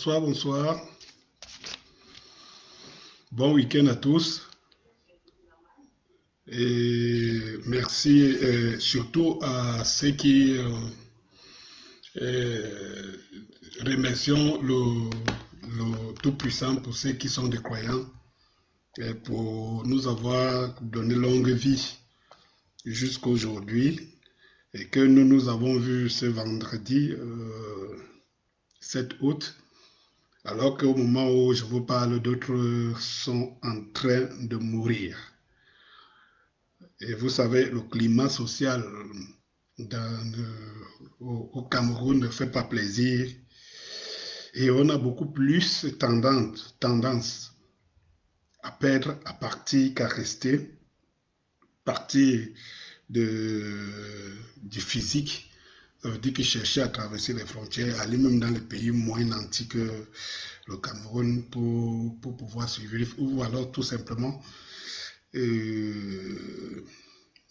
Bonsoir, bonsoir. Bon week-end à tous. Et merci surtout à ceux qui euh, remercions le Tout-Puissant pour ceux qui sont des croyants et pour nous avoir donné longue vie jusqu'à aujourd'hui et que nous avons vu ce vendredi 7 août. Alors qu'au moment où je vous parle, d'autres sont en train de mourir. Et vous savez, le climat social au Cameroun ne fait pas plaisir. Et on a beaucoup plus tendance à perdre à partir qu'à rester, partir du physique. Ça veut dire que chercher à traverser les frontières, aller même dans les pays moins nantis que le Cameroun pour pouvoir survivre, ou alors tout simplement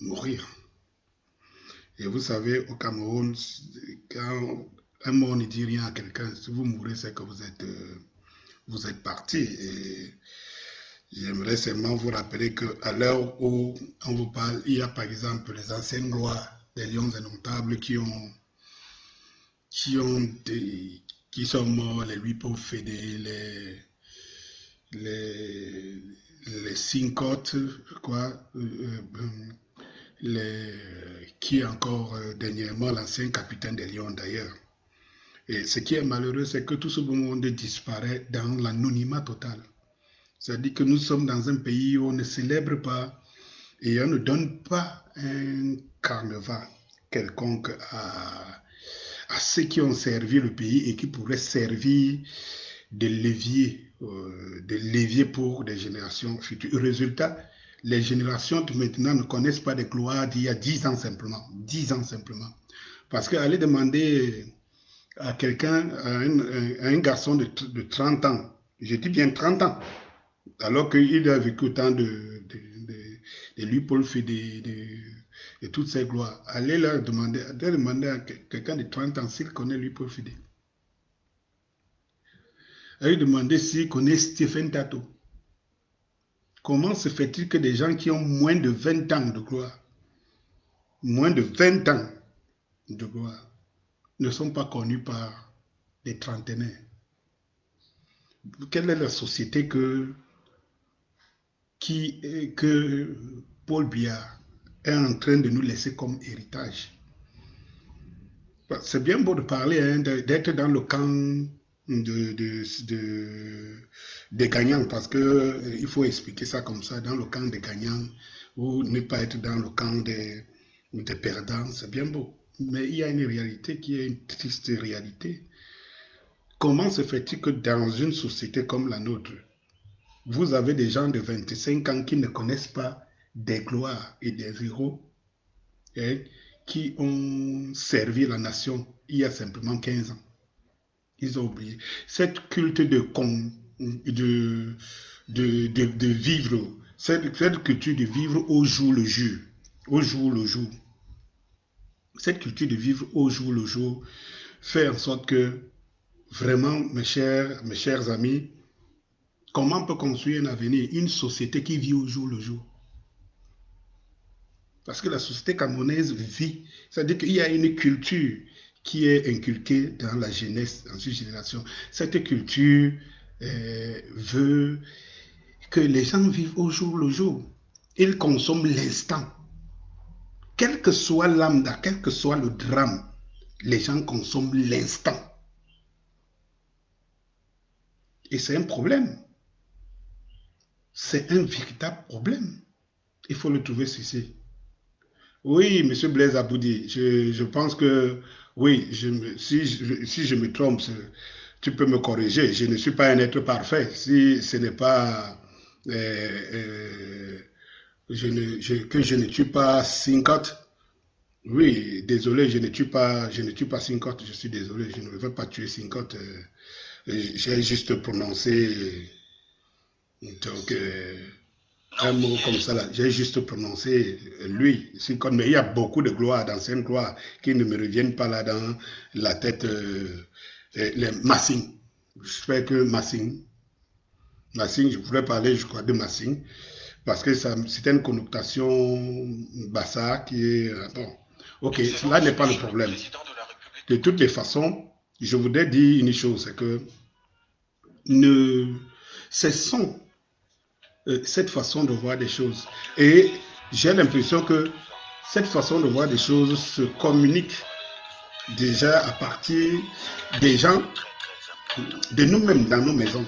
mourir. Et vous savez, au Cameroun, quand un mot ne dit rien à quelqu'un, si vous mourrez, c'est que vous êtes parti. Et j'aimerais seulement vous rappeler qu'à l'heure où on vous parle, il y a par exemple les anciennes lois des lions indomptables qui sont morts, les huit pauvres fédés, les cinquante, quoi, qui est encore dernièrement l'ancien capitaine des Lions d'ailleurs. Et ce qui est malheureux, c'est que tout ce beau monde disparaît dans l'anonymat total. C'est-à-dire que nous sommes dans un pays où on ne célèbre pas et on ne donne pas un carnaval quelconque à ceux qui ont servi le pays et qui pourraient servir de levier pour des générations futures. Résultat, les générations de maintenant ne connaissent pas des gloires d'il y a 10 ans simplement. 10 ans simplement. Parce qu'aller demander à quelqu'un, à un garçon de 30 ans, je dis bien 30 ans, alors qu'il a vécu autant de lui, Paul Fédé, de toutes ces gloires, aller leur demander à quelqu'un de 30 ans s'il connaît lui, Paul Fédé. Aller demander s'il connaît Stephen Tato. Comment se fait-il que des gens qui ont moins de 20 ans de gloire, moins de 20 ans de gloire, ne sont pas connus par des trentenaires? Quelle est la société que Paul Biya est en train de nous laisser comme héritage? C'est bien beau de parler, hein, d'être dans le camp des gagnants, parce qu'il faut expliquer ça comme ça, dans le camp des gagnants, ou ne pas être dans le camp des perdants, c'est bien beau. Mais il y a une réalité qui est une triste réalité. Comment se fait-il que dans une société comme la nôtre, vous avez des gens de 25 ans qui ne connaissent pas des gloires et des héros, hein, qui ont servi la nation il y a simplement 15 ans? Ils ont oublié. Cette culte de vivre, cette culture de vivre au jour le jour, au jour le jour, cette culture de vivre au jour le jour fait en sorte que vraiment, mes chers amis, comment on peut construire un avenir, une société qui vit au jour le jour? Parce que la société camerounaise vit, c'est-à-dire qu'il y a une culture qui est inculquée dans la jeunesse, dans une génération. Cette culture veut que les gens vivent au jour le jour. Ils consomment l'instant. Quel que soit lambda, quel que soit le drame, les gens consomment l'instant. Et c'est un problème. C'est un véritable problème. Il faut le trouver ceci. Oui, M. Blaise Aboudi, je pense que, oui, si je me trompe, tu peux me corriger. Je ne suis pas un être parfait. Si ce n'est pas que je ne tue pas Sincotte, oui, désolé, je ne tue pas Sincotte, je suis désolé, je ne veux pas tuer Sincotte. J'ai juste prononcé donc, un mot comme ça, là, j'ai juste prononcé lui, mais il y a beaucoup de gloires, d'anciennes gloires, qui ne me reviennent pas là dans la tête, les Massing. J'espère que Massing, je voulais parler, je crois, de Massing, parce que c'était une connotation bassa qui est... bon, ok, cela n'est pas le problème. De toutes les façons, je voudrais dire une chose, c'est que ne cessons cette façon de voir des choses. Et j'ai l'impression que cette façon de voir des choses se communique déjà à partir des gens, de nous-mêmes dans nos maisons.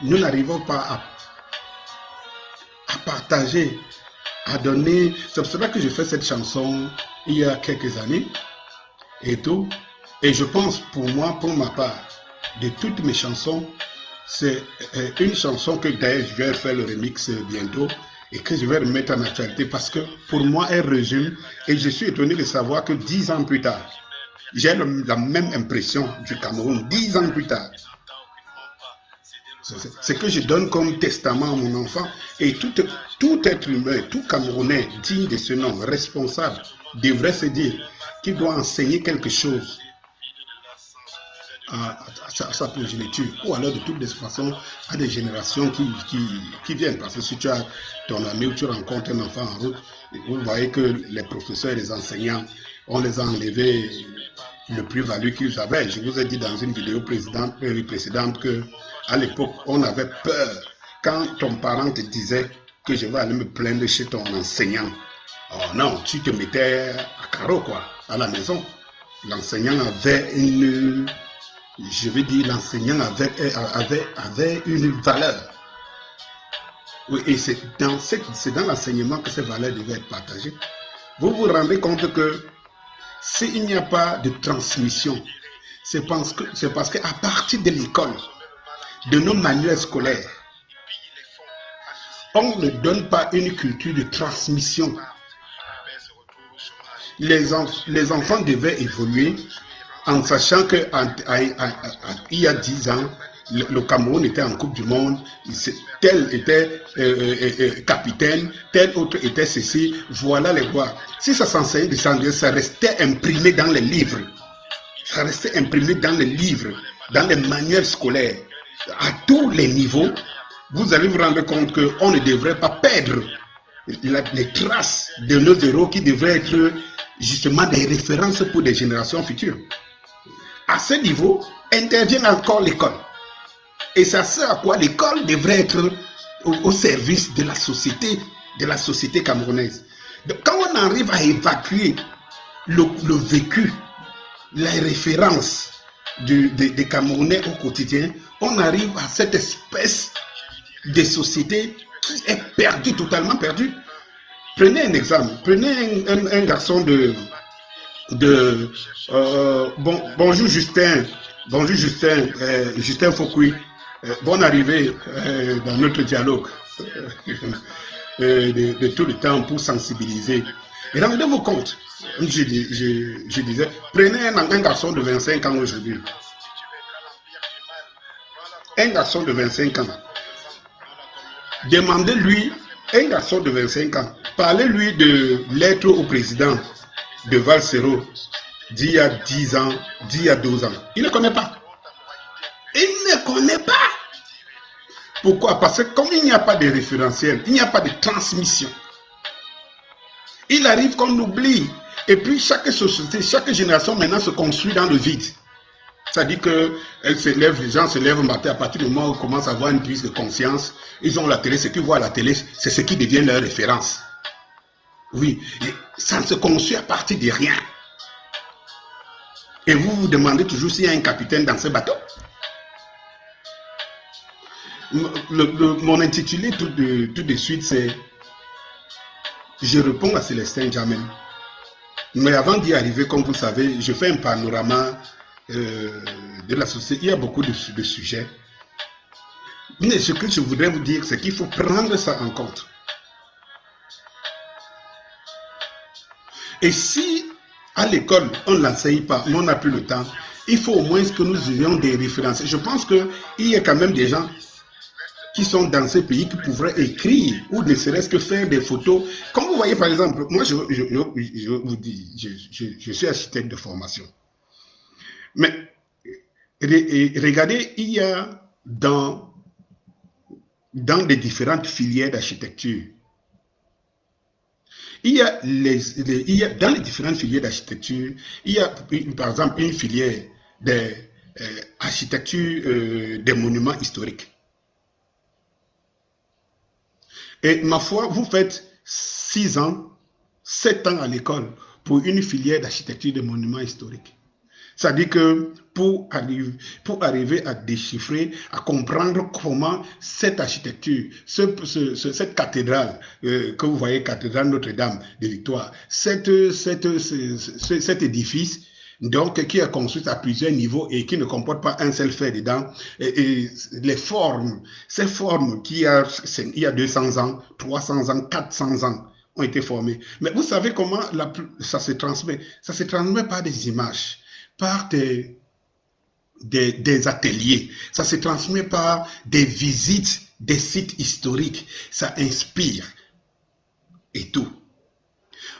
Nous n'arrivons pas à partager, à donner. C'est pour cela que je fais cette chanson il y a quelques années et tout. Et je pense pour moi, pour ma part, de toutes mes chansons, c'est une chanson que d'ailleurs je vais faire le remix bientôt et que je vais remettre en actualité parce que pour moi elle résume et je suis étonné de savoir que 10 ans plus tard, j'ai la même impression du Cameroun, 10 ans plus tard. C'est que je donne comme testament à mon enfant et tout être humain, tout Camerounais digne de ce nom, responsable, devrait se dire qu'il doit enseigner quelque chose à sa progéniture, ou alors de toutes les façons à des générations qui viennent. Parce que si tu as ton ami ou tu rencontres un enfant en route, vous voyez que les professeurs et les enseignants, on les a enlevés le plus-value qu'ils avaient. Je vous ai dit dans une vidéo précédente que à l'époque, on avait peur quand ton parent te disait que je vais aller me plaindre chez ton enseignant. Oh non, tu te mettais à carreau, quoi, à la maison. L'enseignant avait une... Je veux dire, l'enseignant avait une valeur. Oui, et c'est dans l'enseignement que ces valeurs devaient être partagées. Vous vous rendez compte que s'il n'y a pas de transmission, c'est parce qu'à partir de l'école, de nos manuels scolaires, on ne donne pas une culture de transmission. Les enfants devaient évoluer en sachant qu'il y a 10 ans, le Cameroun était en Coupe du Monde, tel était capitaine, tel autre était ceci, voilà les voies. Si ça s'enseignait de s'enlever, ça restait imprimé dans les livres. Ça restait imprimé dans les livres, dans les manuels scolaires. À tous les niveaux, vous allez vous rendre compte qu'on ne devrait pas perdre les traces de nos héros qui devraient être justement des références pour des générations futures. À ce niveau, intervient encore l'école. Et c'est ça à quoi l'école devrait être au service de la société camerounaise. Donc, quand on arrive à évacuer le vécu, les références des Camerounais au quotidien, on arrive à cette espèce de société qui est perdue, totalement perdue. Prenez un exemple, prenez un garçon bonjour Justin, Justin Foukoui, bonne arrivée dans notre dialogue de tout le temps pour sensibiliser. Et rendez-vous compte, je disais, prenez un garçon de 25 ans aujourd'hui, un garçon de 25 ans, demandez-lui, un garçon de 25 ans, parlez-lui de lettre au président de Valsero d'il y a 10 ans, d'il y a 12 ans. Il ne connaît pas. Il ne connaît pas. Pourquoi? Parce que comme il n'y a pas de référentiel, il n'y a pas de transmission. Il arrive qu'on oublie. Et puis chaque société, chaque génération maintenant se construit dans le vide. C'est-à-dire que les gens se lèvent le matin à partir du moment où ils commencent à avoir une prise de conscience. Ils ont la télé, ce qu'ils voient à la télé, c'est ce qui devient leur référence. Oui, et ça ne se construit à partir de rien. Et vous vous demandez toujours s'il y a un capitaine dans ce bateau. Mon intitulé tout de suite, c'est « Je réponds à Célestin Jamel ». Mais avant d'y arriver, comme vous le savez, je fais un panorama de la société. Il y a beaucoup de sujets. Mais ce que je voudrais vous dire, c'est qu'il faut prendre ça en compte. Et si à l'école, on ne l'enseigne pas, mais on n'a plus le temps, il faut au moins que nous ayons des références. Je pense qu'il y a quand même des gens qui sont dans ces pays qui pourraient écrire ou ne serait-ce que faire des photos. Comme vous voyez par exemple, moi je vous dis, je suis architecte de formation. Mais Regardez, il y a dans les différentes filières d'architecture, dans les différentes filières d'architecture, il y a par exemple une filière d'architecture des monuments historiques. Et ma foi, vous faites 6 ans, 7 ans à l'école pour une filière d'architecture des monuments historiques. C'est-à-dire que pour arriver à déchiffrer, à comprendre comment cette architecture, cette cathédrale que vous voyez, cathédrale Notre-Dame de Victoire, cet édifice, donc qui est construit à plusieurs niveaux et qui ne comporte pas un seul fait dedans, et les formes, ces formes il y a 200 ans, 300 ans, 400 ans ont été formées. Mais vous savez comment ça se transmet? Ça se transmet par des images, par des ateliers, ça se transmet par des visites des sites historiques, ça inspire et tout.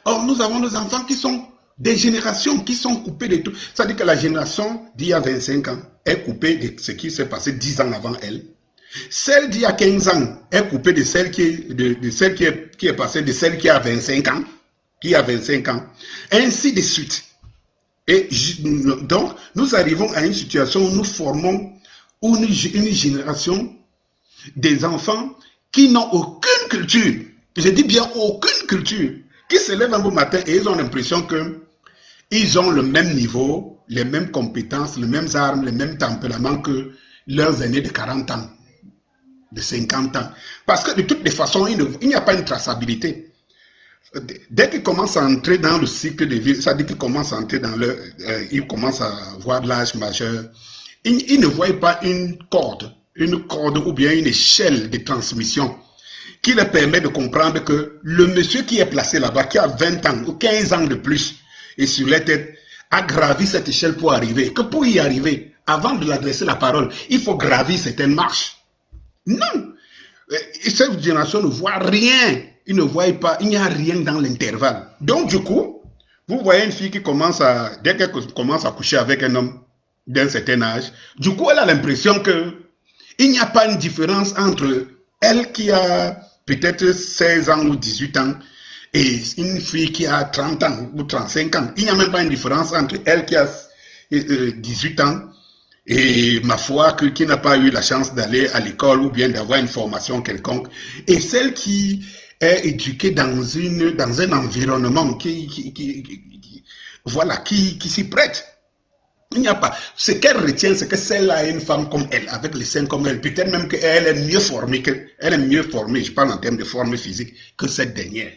Or, nous avons nos enfants qui sont des générations qui sont coupées de tout. C'est-à-dire que la génération d'il y a 25 ans est coupée de ce qui s'est passé 10 ans avant elle. Celle d'il y a 15 ans est coupée de celle qui est passée, de celle qui a 25 ans, ainsi de suite. Et donc, nous arrivons à une situation où nous formons une génération des enfants qui n'ont aucune culture. Je dis bien aucune culture. Qui se lèvent un beau matin et ils ont l'impression qu'ils ont le même niveau, les mêmes compétences, les mêmes armes, les mêmes tempéraments que leurs aînés de 40 ans, de 50 ans. Parce que de toutes les façons, il n'y a pas une traçabilité. Dès qu'ils commencent à entrer dans le cycle de vie, c'est-à-dire qu'ils commencent à entrer dans ils commencent à avoir de l'âge majeur, ils ne voient pas une corde ou bien une échelle de transmission qui leur permet de comprendre que le monsieur qui est placé là-bas, qui a 20 ans ou 15 ans de plus, et sur la tête, a gravi cette échelle pour arriver. Que pour y arriver, avant de l'adresser la parole, il faut gravir certaines marches. Non! Cette génération ne voit rien. Ils ne voient pas, il n'y a rien dans l'intervalle. Donc du coup, vous voyez une fille qui dès qu'elle commence à coucher avec un homme d'un certain âge, du coup elle a l'impression qu'il n'y a pas une différence entre elle qui a peut-être 16 ans ou 18 ans et une fille qui a 30 ans ou 35 ans. Il n'y a même pas une différence entre elle qui a 18 ans et ma foi, qui n'a pas eu la chance d'aller à l'école ou bien d'avoir une formation quelconque, et celle qui est éduquée dans un environnement qui s'y prête. Il n'y a pas. Ce qu'elle retient, c'est que celle-là est une femme comme elle, avec les seins comme elle. Peut-être même qu'elle est mieux formée, je parle en termes de forme physique, que cette dernière.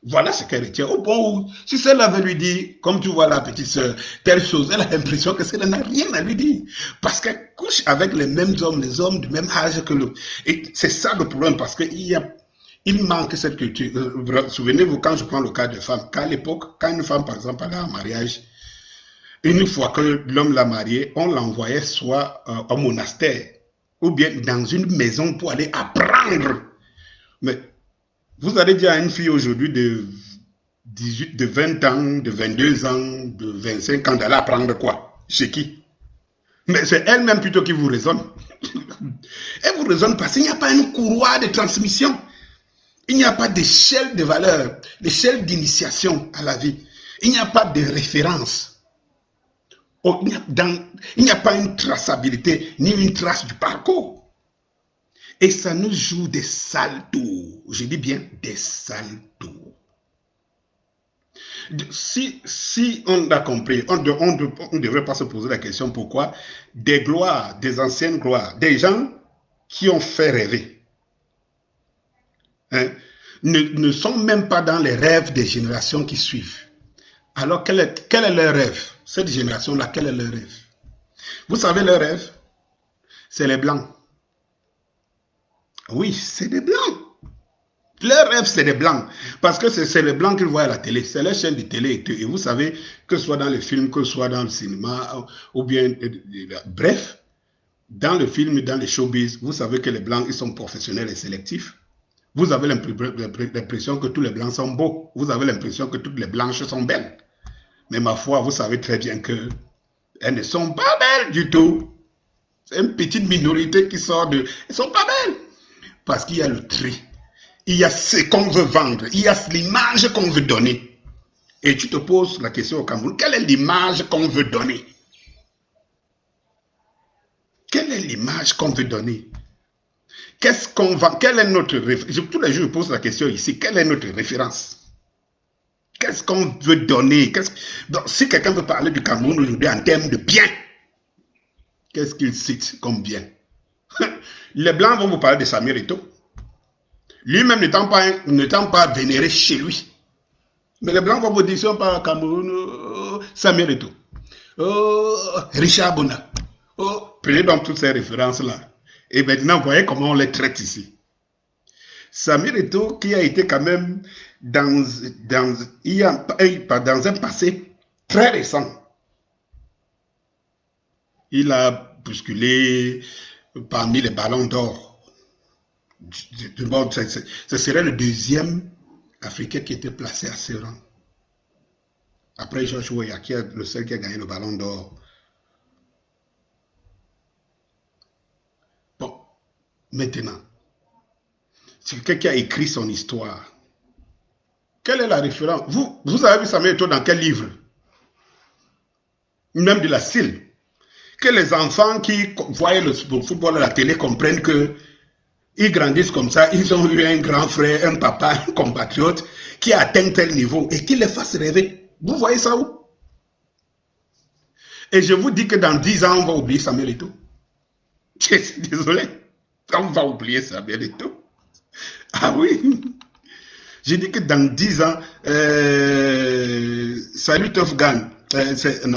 Voilà ce qu'elle retient. Au point où, si celle avait lui dit, comme tu vois la petite soeur, telle chose, elle a l'impression que celle n'a rien à lui dire. Parce qu'elle couche avec les mêmes hommes, les hommes du même âge que l'autre. Et c'est ça le problème, parce qu'il manque cette culture. Souvenez-vous, quand je prends le cas de femmes, qu'à l'époque, quand une femme, par exemple, allait en mariage, une fois que l'homme l'a mariée, on l'envoyait soit au monastère, ou bien dans une maison pour aller apprendre. Mais vous allez dire à une fille aujourd'hui de 20 ans, de 22 ans, de 25 ans d'aller apprendre quoi? Chez qui? Mais c'est elle-même plutôt qui vous raisonne. Elle vous raisonne parce qu'il n'y a pas une courroie de transmission. Il n'y a pas d'échelle de valeur, d'échelle d'initiation à la vie. Il n'y a pas de référence. Il n'y a pas une traçabilité, ni une trace du parcours. Et ça nous joue des sales tours. Je dis bien des sales tours. Si on a compris, on ne devrait pas se poser la question pourquoi des gloires, des anciennes gloires, des gens qui ont fait rêver, hein, ne sont même pas dans les rêves des générations qui suivent. Alors quel est leur rêve? Cette génération-là, quel est leur rêve? Vous savez leur rêve? C'est les Blancs. Oui, c'est des Blancs. Leur rêve, c'est des Blancs. Parce que c'est les Blancs qu'ils voient à la télé. C'est leur chaîne de télé. Et vous savez, que ce soit dans les films, que ce soit dans le cinéma, ou bien... bref, dans le film, dans les showbiz, vous savez que les Blancs, ils sont professionnels et sélectifs. Vous avez l'impression que tous les Blancs sont beaux. Vous avez l'impression que toutes les Blanches sont belles. Mais ma foi, vous savez très bien qu'elles ne sont pas belles du tout. C'est une petite minorité qui sort de... Ils sont pas belles. Parce qu'il y a le tri. Il y a ce qu'on veut vendre. Il y a l'image qu'on veut donner. Et tu te poses la question au Cameroun, quelle est l'image qu'on veut donner? Quelle est l'image qu'on veut donner? Qu'est-ce qu'on vend? Quelle est notre référence? Tous les jours, je pose la question ici, quelle est notre référence? Qu'est-ce qu'on veut donner? Donc, si quelqu'un veut parler du Cameroun aujourd'hui en termes de bien, qu'est-ce qu'il cite comme bien? Les Blancs vont vous parler de Samir Eto'o. Lui-même n'étant pas vénéré chez lui. Mais les Blancs vont vous dire, si on parle Cameroun, Samir Eto'o, Richard Bona. Prenez donc toutes ces références-là. Et maintenant, voyez comment on les traite ici. Samir Eto'o, qui a été quand même dans un passé très récent. Il a bousculé parmi les ballons d'or. Ce serait le deuxième Africain qui était placé à ce rang. Après George Weah, qui est le seul qui a gagné le ballon d'or. Bon, maintenant, c'est quelqu'un qui a écrit son histoire. Quelle est la référence? Vous avez vu Samuel Eto'o dans quel livre? Même de la CIL. Que les enfants qui voient le football à la télé comprennent que ils grandissent comme ça, ils ont eu un grand frère, un papa, un compatriote qui a atteint tel niveau et qui les fasse rêver. Vous voyez ça où? Et je vous dis que dans 10 ans, on va oublier Samuel Eto'o. Je suis désolé. On va oublier Samuel Eto'o. Ah oui. J'ai dit que dans 10 ans, salut Tofgan.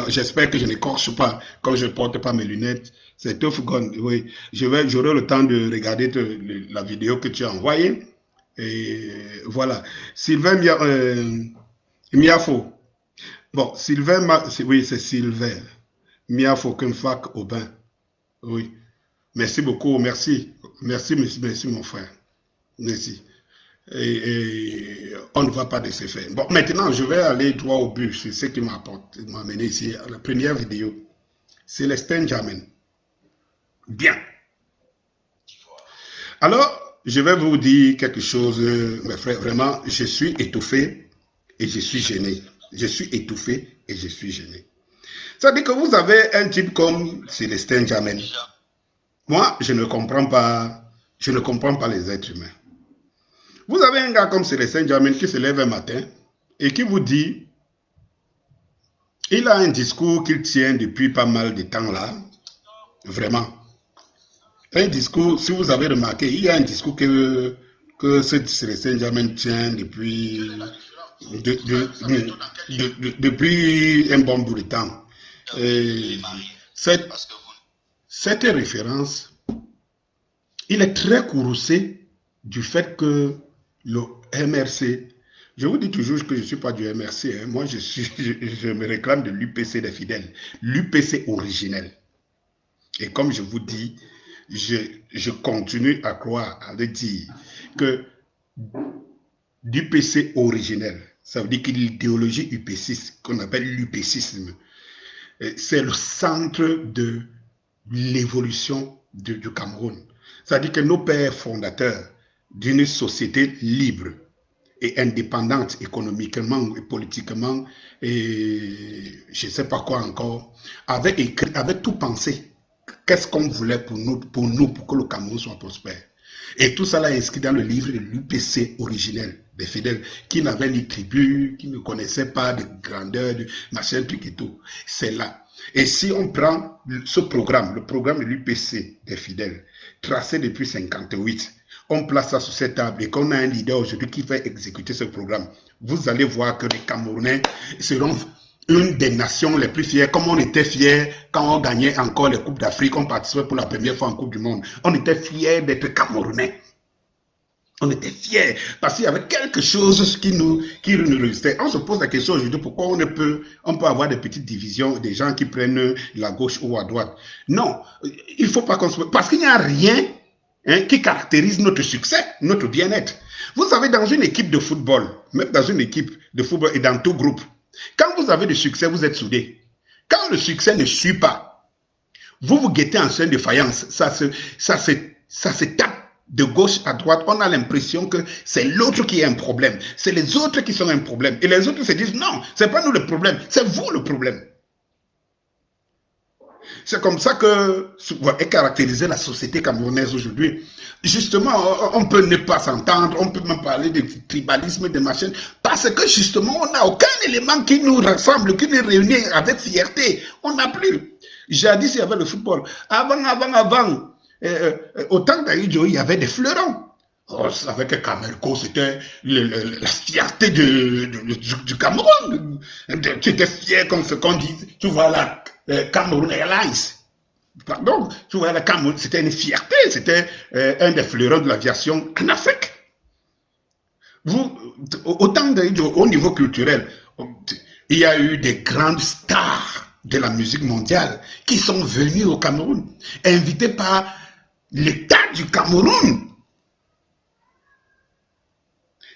J'espère que je n'écorche pas quand je ne porte pas mes lunettes. C'est Tofgan, oui. J'aurai le temps de regarder la vidéo que tu as envoyée. Et voilà. Sylvain Miafo. Bon, Sylvain, oui, c'est Sylvain. Miafo Kemfak Aubin. Oui. Merci beaucoup, merci. Merci mon frère. Merci. Et on ne va pas de ces faits. Bon, maintenant, je vais aller droit au but. C'est ce qui m'a amené ici. La première vidéo, Célestin Jamin. Bien. Alors, je vais vous dire quelque chose, mes frères. Vraiment, je suis étouffé et je suis gêné. Je suis étouffé et je suis gêné. Ça veut dire que vous avez un type comme Célestin Jamin. Moi, je ne comprends pas les êtres humains. Vous avez un gars comme Célestin Jamin qui se lève un matin et qui vous dit, il a un discours qu'il tient depuis pas mal de temps là, vraiment. Un discours, si vous avez remarqué, il y a un discours que ce Célestin Jamin tient depuis un bon bout de temps. Cette référence, il est très courroucé du fait que le MRC, je vous dis toujours que je ne suis pas du MRC, hein. Moi je me réclame de l'UPC des fidèles, l'UPC originel. Et comme je vous dis, je continue à croire, à le dire, que l'UPC originel, ça veut dire que l'idéologie UPCiste, qu'on appelle l'UPCisme, c'est le centre de l'évolution du Cameroun. C'est-à-dire que nos pères fondateurs d'une société libre et indépendante économiquement et politiquement et je ne sais pas quoi encore, avaient tout pensé. Qu'est-ce qu'on voulait pour que le Cameroun soit prospère. Et tout ça là est inscrit dans le livre de l'UPC originel des fidèles, qui n'avait ni tribu, qui ne connaissait pas de grandeur, de machin, truc et tout. C'est là. Et si on prend ce programme, le programme de l'UPC des fidèles, tracé depuis 1958, on place ça sur cette table et qu'on a un leader aujourd'hui qui va exécuter ce programme, vous allez voir que les Camerounais seront une des nations les plus fières, comme on était fiers quand on gagnait encore les Coupes d'Afrique, on participait pour la première fois en Coupe du Monde. On était fiers d'être Camerounais. On était fiers parce qu'il y avait quelque chose qui nous résistait. On se pose la question aujourd'hui pourquoi on peut avoir des petites divisions, des gens qui prennent la gauche ou à droite. Non, il ne faut pas qu'on se... Parce qu'il n'y a rien qui caractérise notre succès, notre bien-être. Vous savez, dans une équipe de football, même dans une équipe de football et dans tout groupe, quand vous avez du succès, vous êtes soudés. Quand le succès ne suit pas, Vous vous guettez en chaîne de faïence. Ça se tape de gauche à droite. On a l'impression que c'est l'autre qui a un problème. C'est les autres qui sont un problème. Et les autres se disent, non, c'est pas nous le problème, c'est vous le problème. C'est comme ça que est caractérisée la société camerounaise aujourd'hui. Justement, on peut ne pas s'entendre, on peut même parler de tribalisme, de machin, parce que justement, on n'a aucun élément qui nous rassemble, qui nous réunit avec fierté. On n'a plus. Jadis, il y avait le football. Avant, au temps d'Aïdjo, il y avait des fleurons. Oh, je savais que Camerco, c'était la fierté du Cameroun. Tu étais fier comme ce qu'on dit. Tu vois la Cameroun Airlines. Pardon, tu vois la Cameroun, c'était une fierté. C'était un des fleurons de l'aviation en Afrique. Vous, autant au niveau culturel, il y a eu des grandes stars de la musique mondiale qui sont venues au Cameroun, invitées par l'État du Cameroun.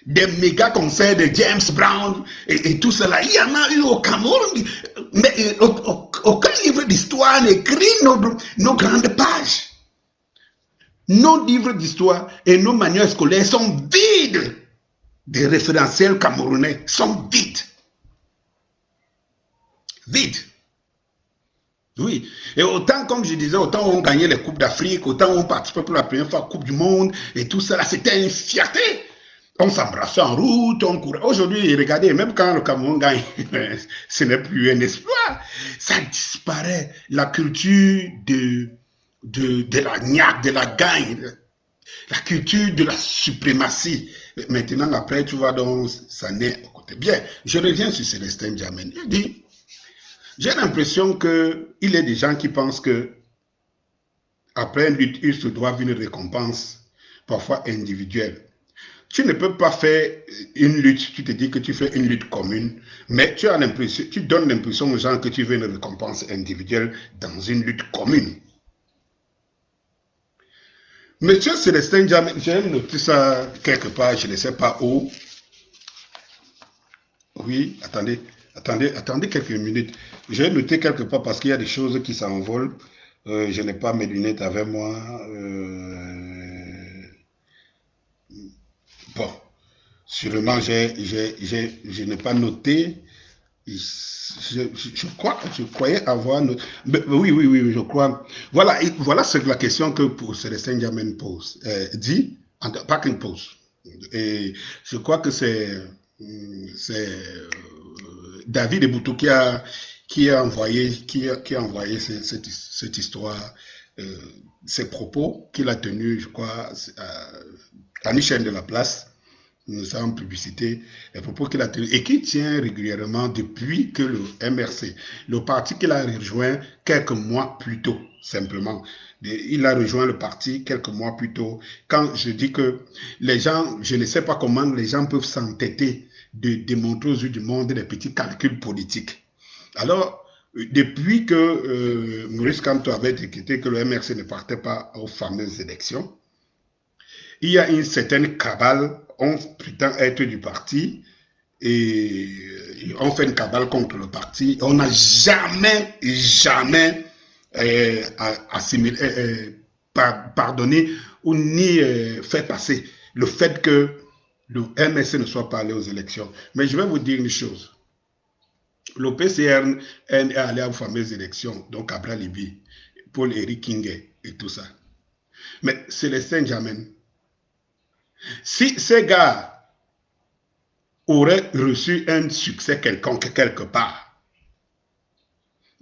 Des méga concerts de James Brown et tout cela. Il y en a eu au Cameroun, mais aucun livre d'histoire n'écrit nos grandes pages. Nos livres d'histoire et nos manuels scolaires sont vides. Des référentiels camerounais sont vides. Vides. Oui. Et autant, comme je disais, autant on gagnait les Coupes d'Afrique, autant on participait pour la première fois à la Coupe du Monde et tout cela, c'était une fierté. On s'embrassait en route, on courait. Aujourd'hui, regardez, même quand le Cameroun gagne, ce n'est plus un exploit. Ça disparaît. La culture de la niaque, de la gagne, la culture de la suprématie. Maintenant, après, tu vois, donc, ça n'est au côté. Bien, je reviens sur Célestin Djamène. Il dit, j'ai l'impression qu'il y a des gens qui pensent que après une lutte, il se doit une récompense, parfois individuelle. Tu ne peux pas faire une lutte, tu te dis que tu fais une lutte commune, mais tu donnes l'impression aux gens que tu veux une récompense individuelle dans une lutte commune. Monsieur Célestin Djamène, j'ai noté ça quelque part, je ne sais pas où. Oui, attendez quelques minutes. J'ai noté quelque part parce qu'il y a des choses qui s'envolent. Je n'ai pas mes lunettes avec moi. Bon, sûrement, je n'ai pas noté. Je croyais avoir noté. Oui, je crois. Voilà ce que la question que pour Célestin Djamène pose. Dit, pas qu'il pose. Et je crois que c'est David Eboutou qui a envoyé cette histoire, ces propos qu'il a tenus, je crois, à Michel de la Place, nous sommes en publicité, les propos qu'il a tenus et qui tient régulièrement depuis que le MRC, le parti qu'il a rejoint quelques mois plus tôt, simplement. Il a rejoint le parti quelques mois plus tôt. Quand je dis que les gens, je ne sais pas comment les gens peuvent s'entêter de démontrer aux yeux du monde des petits calculs politiques. Alors, depuis que Maurice Kamto avait décrété que le MRC ne partait pas aux fameuses élections, il y a une certaine cabale, on prétend être du parti, et on fait une cabale contre le parti. On n'a jamais pardonné ou ni fait passer le fait que le MSC ne soit pas allé aux élections. Mais je vais vous dire une chose. Le PCR est allé aux fameuses élections, donc Abra Libi, Paul-Éric Kingué et tout ça. Mais Célestin Djamène, si ces gars auraient reçu un succès quelconque quelque part,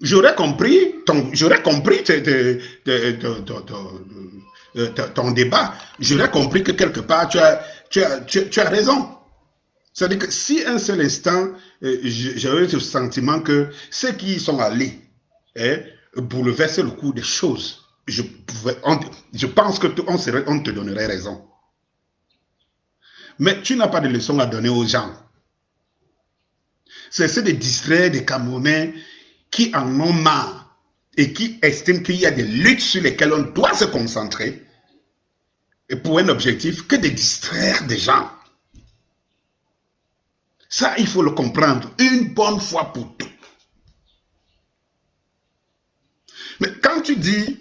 j'aurais compris ton débat. J'aurais compris que quelque part, tu as raison. C'est-à-dire que si un seul instant, j'avais ce sentiment que ceux qui sont allés bouleverser le cours des choses, je pense que on te donnerait raison. Mais tu n'as pas de leçon à donner aux gens. C'est de distraire des Camerounais qui en ont marre et qui estiment qu'il y a des luttes sur lesquelles on doit se concentrer et pour un objectif que de distraire des gens. Ça, il faut le comprendre une bonne fois pour toutes. Mais quand tu dis,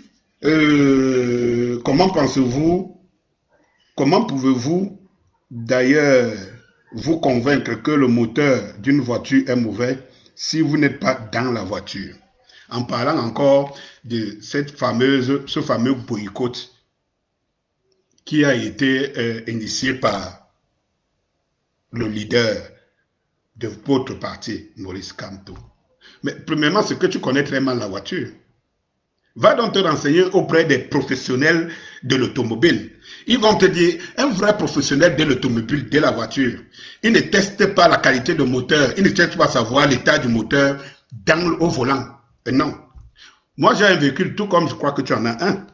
comment pensez-vous, comment pouvez-vous d'ailleurs vous convaincre que le moteur d'une voiture est mauvais si vous n'êtes pas dans la voiture? En parlant encore de ce fameux boycott qui a été initié par le leader de votre parti, Maurice Kamto. Mais premièrement, c'est que tu connais très mal la voiture. Va donc te renseigner auprès des professionnels de l'automobile. Ils vont te dire, un vrai professionnel de l'automobile, de la voiture, il ne teste pas la qualité de moteur, il ne teste pas savoir l'état du moteur au volant. Et non. Moi, j'ai un véhicule, tout comme je crois que tu en as un.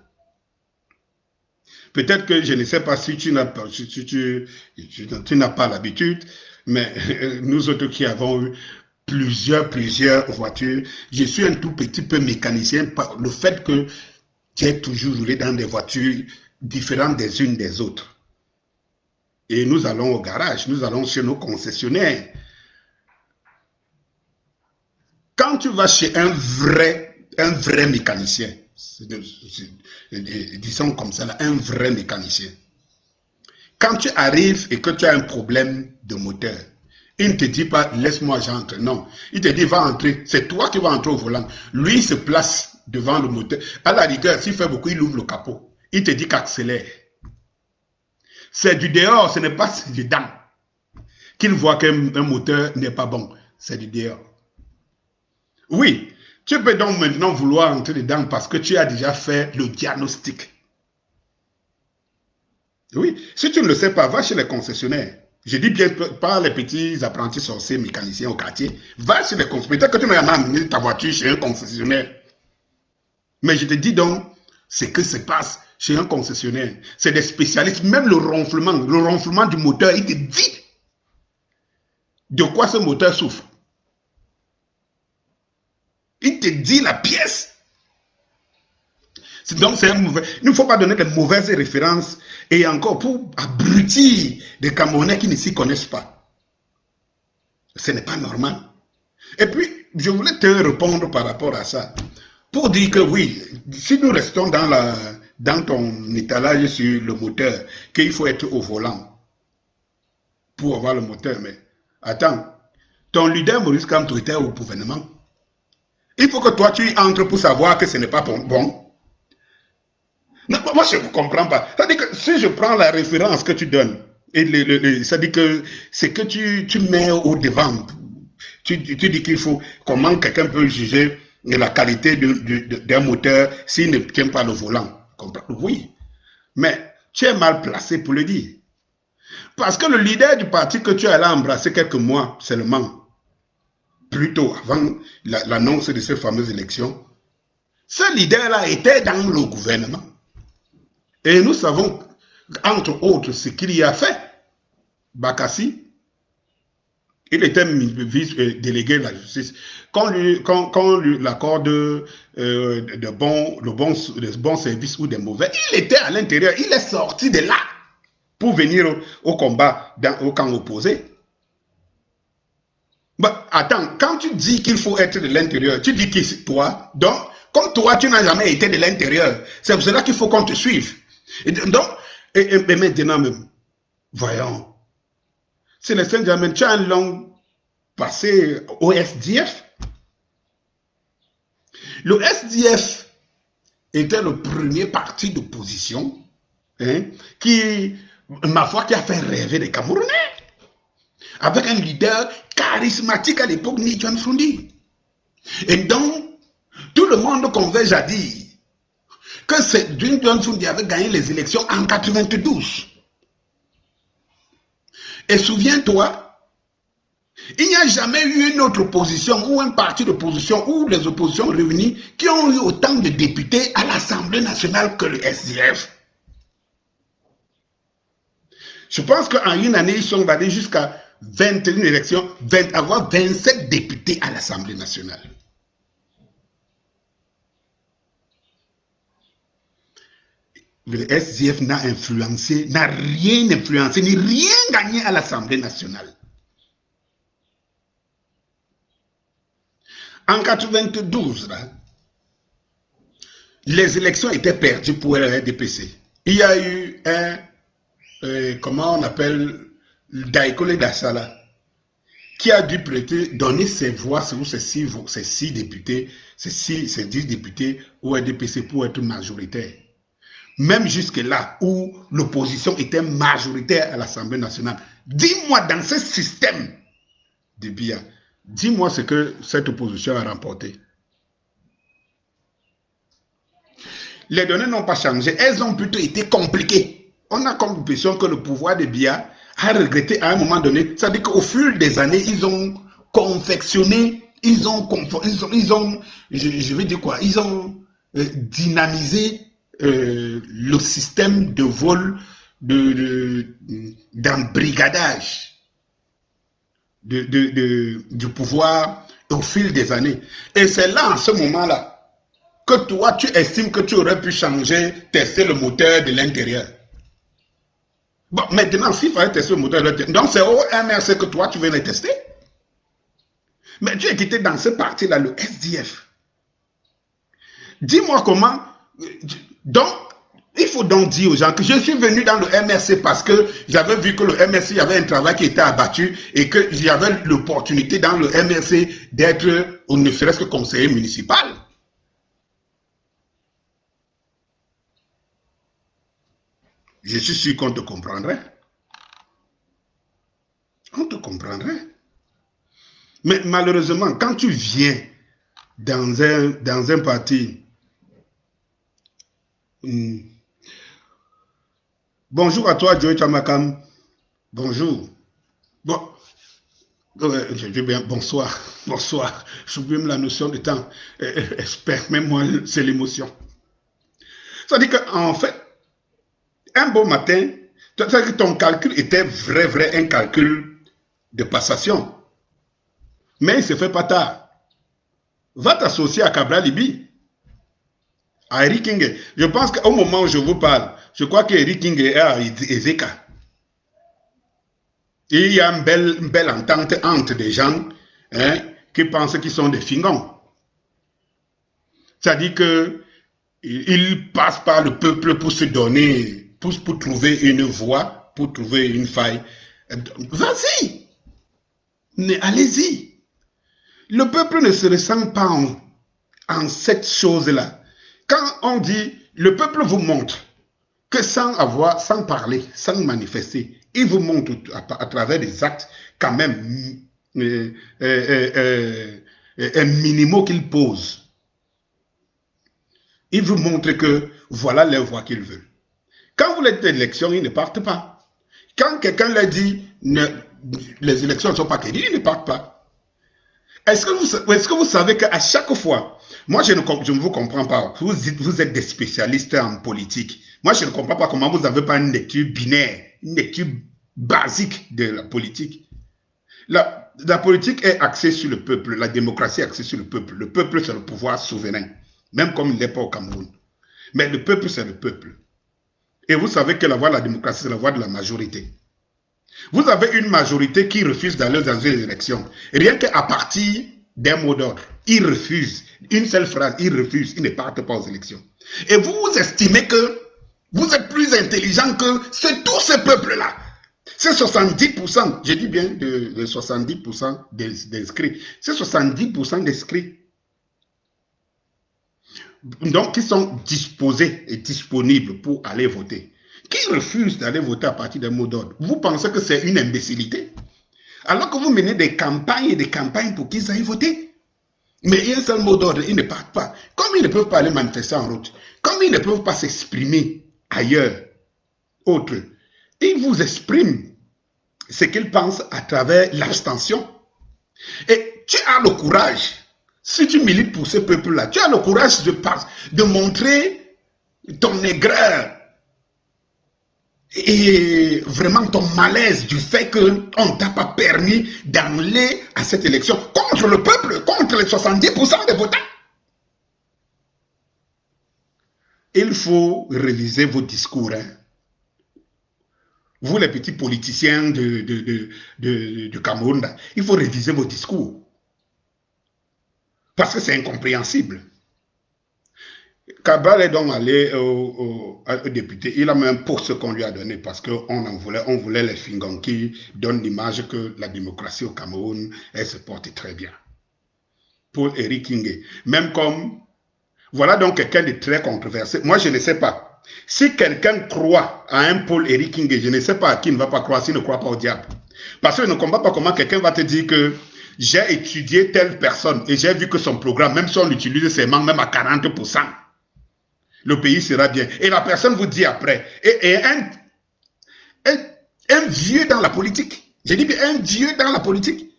Peut-être que je ne sais pas si tu n'as pas, tu n'as pas l'habitude, mais nous autres qui avons eu plusieurs voitures, je suis un tout petit peu mécanicien par le fait que j'ai toujours roulé dans des voitures différentes des unes des autres. Et nous allons au garage, nous allons chez nos concessionnaires. Quand tu vas chez un vrai mécanicien, disons comme ça, un vrai mécanicien, quand tu arrives et que tu as un problème de moteur, il ne te dit pas, laisse-moi j'entre. Non, il te dit, va entrer. C'est toi qui vas entrer au volant. Lui, il se place devant le moteur. À la rigueur, s'il fait beaucoup, il ouvre le capot. Il te dit qu'accélère. C'est du dehors, ce n'est pas du dedans. Qu'il voit qu'un moteur n'est pas bon. C'est du dehors. Oui, tu peux donc maintenant vouloir entrer dedans parce que tu as déjà fait le diagnostic. Oui, si tu ne le sais pas, va chez les concessionnaires. Je dis bien pas les petits apprentis sorciers mécaniciens au quartier. Va chez les concessionnaires. Peut-être que tu m'as amené ta voiture chez un concessionnaire. Mais je te dis donc ce que se passe chez un concessionnaire. C'est des spécialistes. Même le ronflement du moteur, il te dit de quoi ce moteur souffre. Il te dit la pièce. Donc c'est un mauvais. Il ne faut pas donner de mauvaises références et encore pour abrutir des Camerounais qui ne s'y connaissent pas. Ce n'est pas normal. Et puis, je voulais te répondre par rapport à ça. Pour dire que oui, si nous restons dans ton étalage sur le moteur, qu'il faut être au volant pour avoir le moteur, mais attends, ton leader Maurice Kamto était au gouvernement. Il faut que toi tu entres pour savoir que ce n'est pas bon. Non, moi je ne comprends pas. C'est-à-dire que si je prends la référence que tu donnes, et c'est-à-dire que c'est que tu mets au devant, tu dis qu'il faut, comment quelqu'un peut juger la qualité d'un moteur s'il ne tient pas le volant. Oui, mais tu es mal placé pour le dire. Parce que le leader du parti que tu allais embrasser quelques mois seulement, plutôt avant l'annonce de ces fameuses élections, ce leader-là était dans le gouvernement. Et nous savons, entre autres, ce qu'il y a fait. Bakassi, il était vice-délégué de la justice. Quand lui l'accorde de bons services ou des mauvais, il était à l'intérieur, il est sorti de là pour venir au combat au camp opposé. Bah, attends, quand tu dis qu'il faut être de l'intérieur, tu dis que c'est toi. Donc, comme toi, tu n'as jamais été de l'intérieur. C'est pour cela qu'il faut qu'on te suive. Et donc, et maintenant même, voyons, c'est le Saint-Germain, tu as un long passé au SDF. Le SDF était le premier parti d'opposition qui, ma foi, qui a fait rêver les Camerounais. Avec un leader charismatique à l'époque, Ni John Fundi. Et donc, tout le monde converge à dire que c'est John Fundi avait gagné les élections en 92. Et souviens-toi, il n'y a jamais eu une autre opposition ou un parti d'opposition ou les oppositions réunies qui ont eu autant de députés à l'Assemblée nationale que le SDF. Je pense qu'en une année, ils sont allés jusqu'à 21 élections, avoir 27 députés à l'Assemblée nationale. Le SDF n'a rien influencé, ni rien gagné à l'Assemblée nationale. En 92, là, les élections étaient perdues pour le RDPC. Il y a eu un, comment on appelle, Daikole Dassala, qui a dû donner ses voix sur ces six députés, ces 10 députés au RDPC pour être majoritaire. Même jusque-là où l'opposition était majoritaire à l'Assemblée nationale. Dis-moi, dans ce système de Biya, dis-moi ce que cette opposition a remporté. Les données n'ont pas changé, elles ont plutôt été compliquées. On a comme l'impression que le pouvoir de Biya a regretté à un moment donné. C'est-à-dire qu'au fur des années, ils ont confectionné, ils ont je vais dire quoi, ils ont dynamisé le système de vol, d'embrigadage du pouvoir au fil des années. Et c'est là, en ce moment-là, que toi, tu estimes que tu aurais pu changer, tester le moteur de l'intérieur. Bon, maintenant, s'il fallait tester le moteur de l'intérieur, donc c'est au MRC que toi, tu veux le tester. Mais tu es quitté dans ce parti-là, le SDF. Dis-moi comment... Donc, il faut donc dire aux gens que je suis venu dans le MRC parce que j'avais vu que le MRC, il y avait un travail qui était abattu et que j'avais l'opportunité dans le MRC d'être, ne serait-ce que conseiller municipal. Je suis sûr qu'on te comprendrait. On te comprendrait. Mais malheureusement, quand tu viens dans un parti... Bonjour à toi, Joey Chamakam. Bonjour. Bon, je dis bien bonsoir. Bonsoir. J'oublie même la notion de temps. Permets-moi, c'est l'émotion. C'est-à-dire qu'en fait, un beau matin, que ton calcul était vrai, un calcul de passation. Mais il ne se fait pas tard. Va t'associer à Cabral Libi, à Eric King. Je pense qu'au moment où je vous parle, je crois qu'Eric King est à Ezeka. Et il y a une belle entente entre des gens qui pensent qu'ils sont des fingons. C'est-à-dire qu'ils passent par le peuple pour se donner, pour trouver une voie, pour trouver une faille. Vas-y, mais allez-y. Le peuple ne se ressent pas en cette chose-là. Quand on dit, le peuple vous montre que sans parler, sans manifester, il vous montre à travers des actes quand même minimaux qu'il pose. Il vous montre que voilà les voies qu'il veut. Quand vous êtes d'élection, ils ne partent pas. Quand quelqu'un leur dit les élections ne sont pas crédibles, ils ne partent pas. Est-ce que vous savez qu'à chaque fois, moi je ne vous comprends pas, vous êtes des spécialistes en politique. Moi je ne comprends pas comment vous n'avez pas une lecture binaire, une lecture basique de la politique. La politique est axée sur le peuple, la démocratie est axée sur le peuple. Le peuple c'est le pouvoir souverain, même comme il n'est pas au Cameroun. Mais le peuple c'est le peuple. Et vous savez que la voie de la démocratie c'est la voie de la majorité. Vous avez une majorité qui refuse d'aller dans une élection. Rien qu'à partir d'un mot d'ordre, ils refusent. Une seule phrase, ils refusent. Ils ne partent pas aux élections. Et vous estimez que vous êtes plus intelligent que tout ce peuple-là. C'est 70%, je dis bien de 70% d'inscrits. C'est 70% d'inscrits. Donc, qui sont disposés et disponibles pour aller voter. Qui refuse d'aller voter à partir d'un mot d'ordre? Vous pensez que c'est une imbécilité? Alors que vous menez des campagnes et des campagnes pour qu'ils aillent voter. Mais il y a un seul mot d'ordre, ils ne partent pas. Comme ils ne peuvent pas aller manifester en route, comme ils ne peuvent pas s'exprimer ailleurs, autre, ils vous expriment ce qu'ils pensent à travers l'abstention. Et tu as le courage, si tu milites pour ce peuple-là, tu as le courage de montrer ton aigreur et vraiment ton malaise du fait qu'on ne t'a pas permis d'aller à cette élection contre le peuple, contre les 70% des votants. Il faut réviser vos discours. Hein. Vous, les petits politiciens du Cameroun, là, il faut réviser vos discours. Parce que c'est incompréhensible. Cabral est donc allé au député. Il a même pour ce qu'on lui a donné parce on voulait les Fingons qui donnent l'image que la démocratie au Cameroun, elle se porte très bien. Paul Éric Ngué. Même comme, voilà donc quelqu'un de très controversé. Moi, je ne sais pas. Si quelqu'un croit à un Paul Éric Ngué, je ne sais pas à qui ne va pas croire s'il ne croit pas au diable. Parce que je ne comprends pas comment quelqu'un va te dire que j'ai étudié telle personne et j'ai vu que son programme, même si on utilise ses mains, même à 40%, le pays sera bien. Et la personne vous dit après, et un vieux dans la politique, j'ai dit un vieux dans la politique,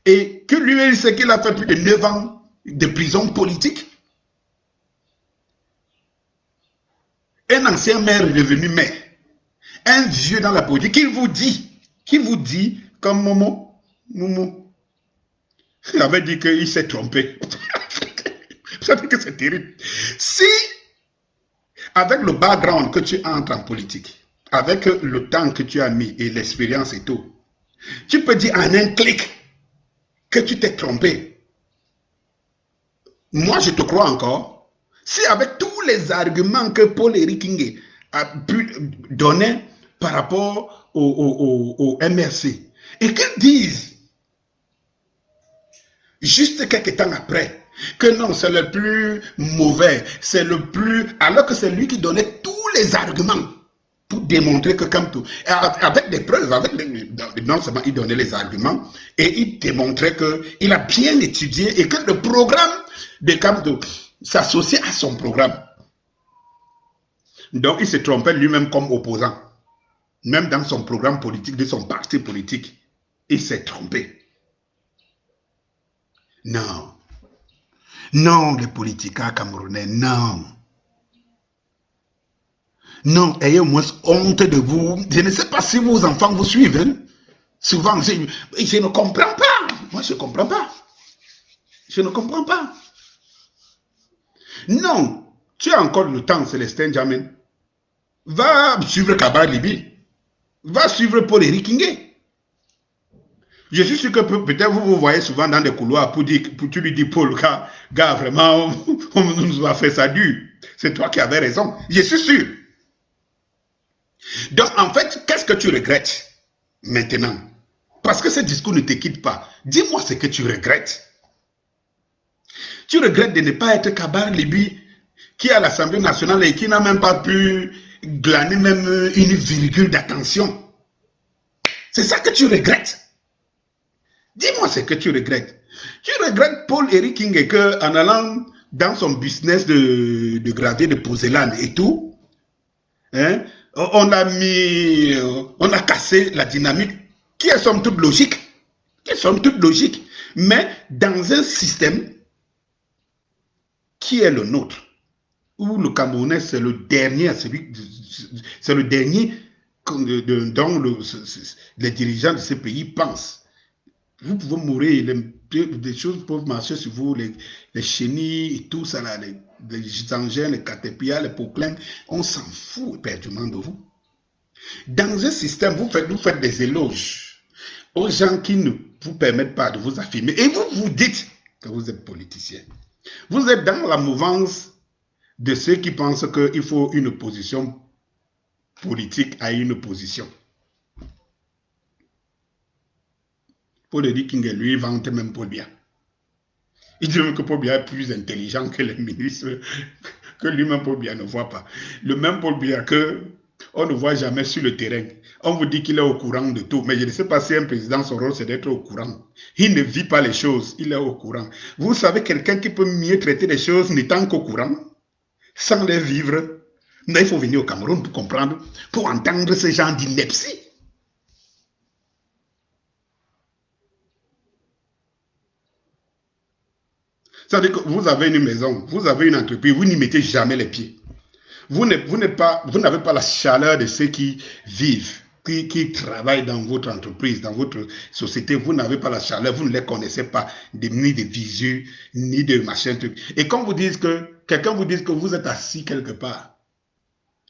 et que lui, il sait qu'il a fait plus de 9 ans de prison politique. Un ancien maire devenu maire, un vieux dans la politique, qui vous dit, comme Momo, il avait dit qu'il s'est trompé. Ça dit que c'est terrible. Si, avec le background que tu entres en politique, avec le temps que tu as mis et l'expérience et tout, tu peux dire en un clic que tu t'es trompé. Moi, je te crois encore. Si avec tous les arguments que Paul-Éric Ngué a pu donner par rapport au MRC, et qu'ils disent, juste quelques temps après, que non, c'est le plus mauvais, c'est le plus... Alors que c'est lui qui donnait tous les arguments pour démontrer que comme tout, avec des preuves, non seulement il donnait les arguments, et il démontrait qu'il a bien étudié et que le programme de Camto s'associait à son programme. Donc il se trompait lui-même comme opposant. Même dans son programme politique, de son parti politique, il s'est trompé. Non. Non, les politiques camerounais, non. Non, ayez au moins honte de vous. Je ne sais pas si vos enfants vous suivent. Hein? Souvent, je ne comprends pas. Moi, je ne comprends pas. Je ne comprends pas. Non, tu as encore le temps, Célestin Jamin. Va suivre Kabar Libi. Va suivre Paul-Éric Ngué. Je suis sûr que peut-être vous voyez souvent dans des couloirs pour tu lui dis, Paul, gars, vraiment, on nous a fait ça dur. C'est toi qui avais raison. Je suis sûr. Donc, en fait, qu'est-ce que tu regrettes maintenant? Parce que ce discours ne te quitte pas. Dis-moi ce que tu regrettes. Tu regrettes de ne pas être Kabar Libi, qui est à l'Assemblée nationale et qui n'a même pas pu glaner même une virgule d'attention. C'est ça que tu regrettes. Dis-moi ce que tu regrettes. Tu regrettes Paul-Éric Ngué en allant dans son business de gravier de porcelaine et tout, hein, on a cassé la dynamique qui est somme toute logique. Mais dans un système qui est le nôtre, où le Camerounais, c'est le dernier, dont les dirigeants de ce pays pensent. Vous pouvez mourir, des choses peuvent marcher sur vous, les chenilles et tout ça, là, les engins, les caterpillars, les poplins, on s'en fout éperdument de vous. Dans un système, vous faites des éloges aux gens qui ne vous permettent pas de vous affirmer. Et vous dites que vous êtes politicien. Vous êtes dans la mouvance de ceux qui pensent qu'il faut une opposition politique à une opposition. Paul Éric Ngué, lui, vante même Paul Biya. Il dit même que Paul Biya est plus intelligent que les ministres, que lui-même Paul Biya ne voit pas. Le même Paul Biya qu'on ne voit jamais sur le terrain. On vous dit qu'il est au courant de tout, mais je ne sais pas si un président, son rôle, c'est d'être au courant. Il ne vit pas les choses, il est au courant. Vous savez, quelqu'un qui peut mieux traiter les choses n'étant qu'au courant, sans les vivre. Mais il faut venir au Cameroun pour comprendre, pour entendre ce genre d'ineptie. C'est-à-dire que vous avez une maison, vous avez une entreprise, vous n'y mettez jamais les pieds. Vous n'avez pas la chaleur de ceux qui vivent, qui travaillent dans votre entreprise, dans votre société. Vous n'avez pas la chaleur, vous ne les connaissez pas, ni de visu, ni de machin truc. Et quand vous dites que, quelqu'un vous dit que vous êtes assis quelque part,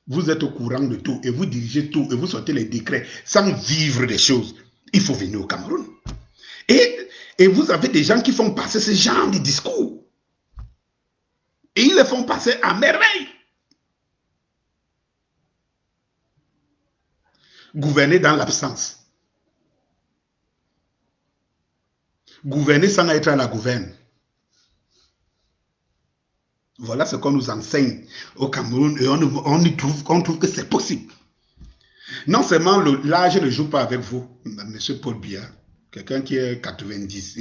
vous êtes au courant de tout, et vous dirigez tout, et vous sortez les décrets sans vivre des choses, il faut venir au Cameroun. Et vous avez des gens qui font passer ce genre de discours. Et ils les font passer à merveille. Gouverner dans l'absence. Gouverner sans être à la gouverne. Voilà ce qu'on nous enseigne au Cameroun et on trouve que c'est possible. Non seulement l'âge ne joue pas avec vous, monsieur Paul Biya, quelqu'un qui est 90,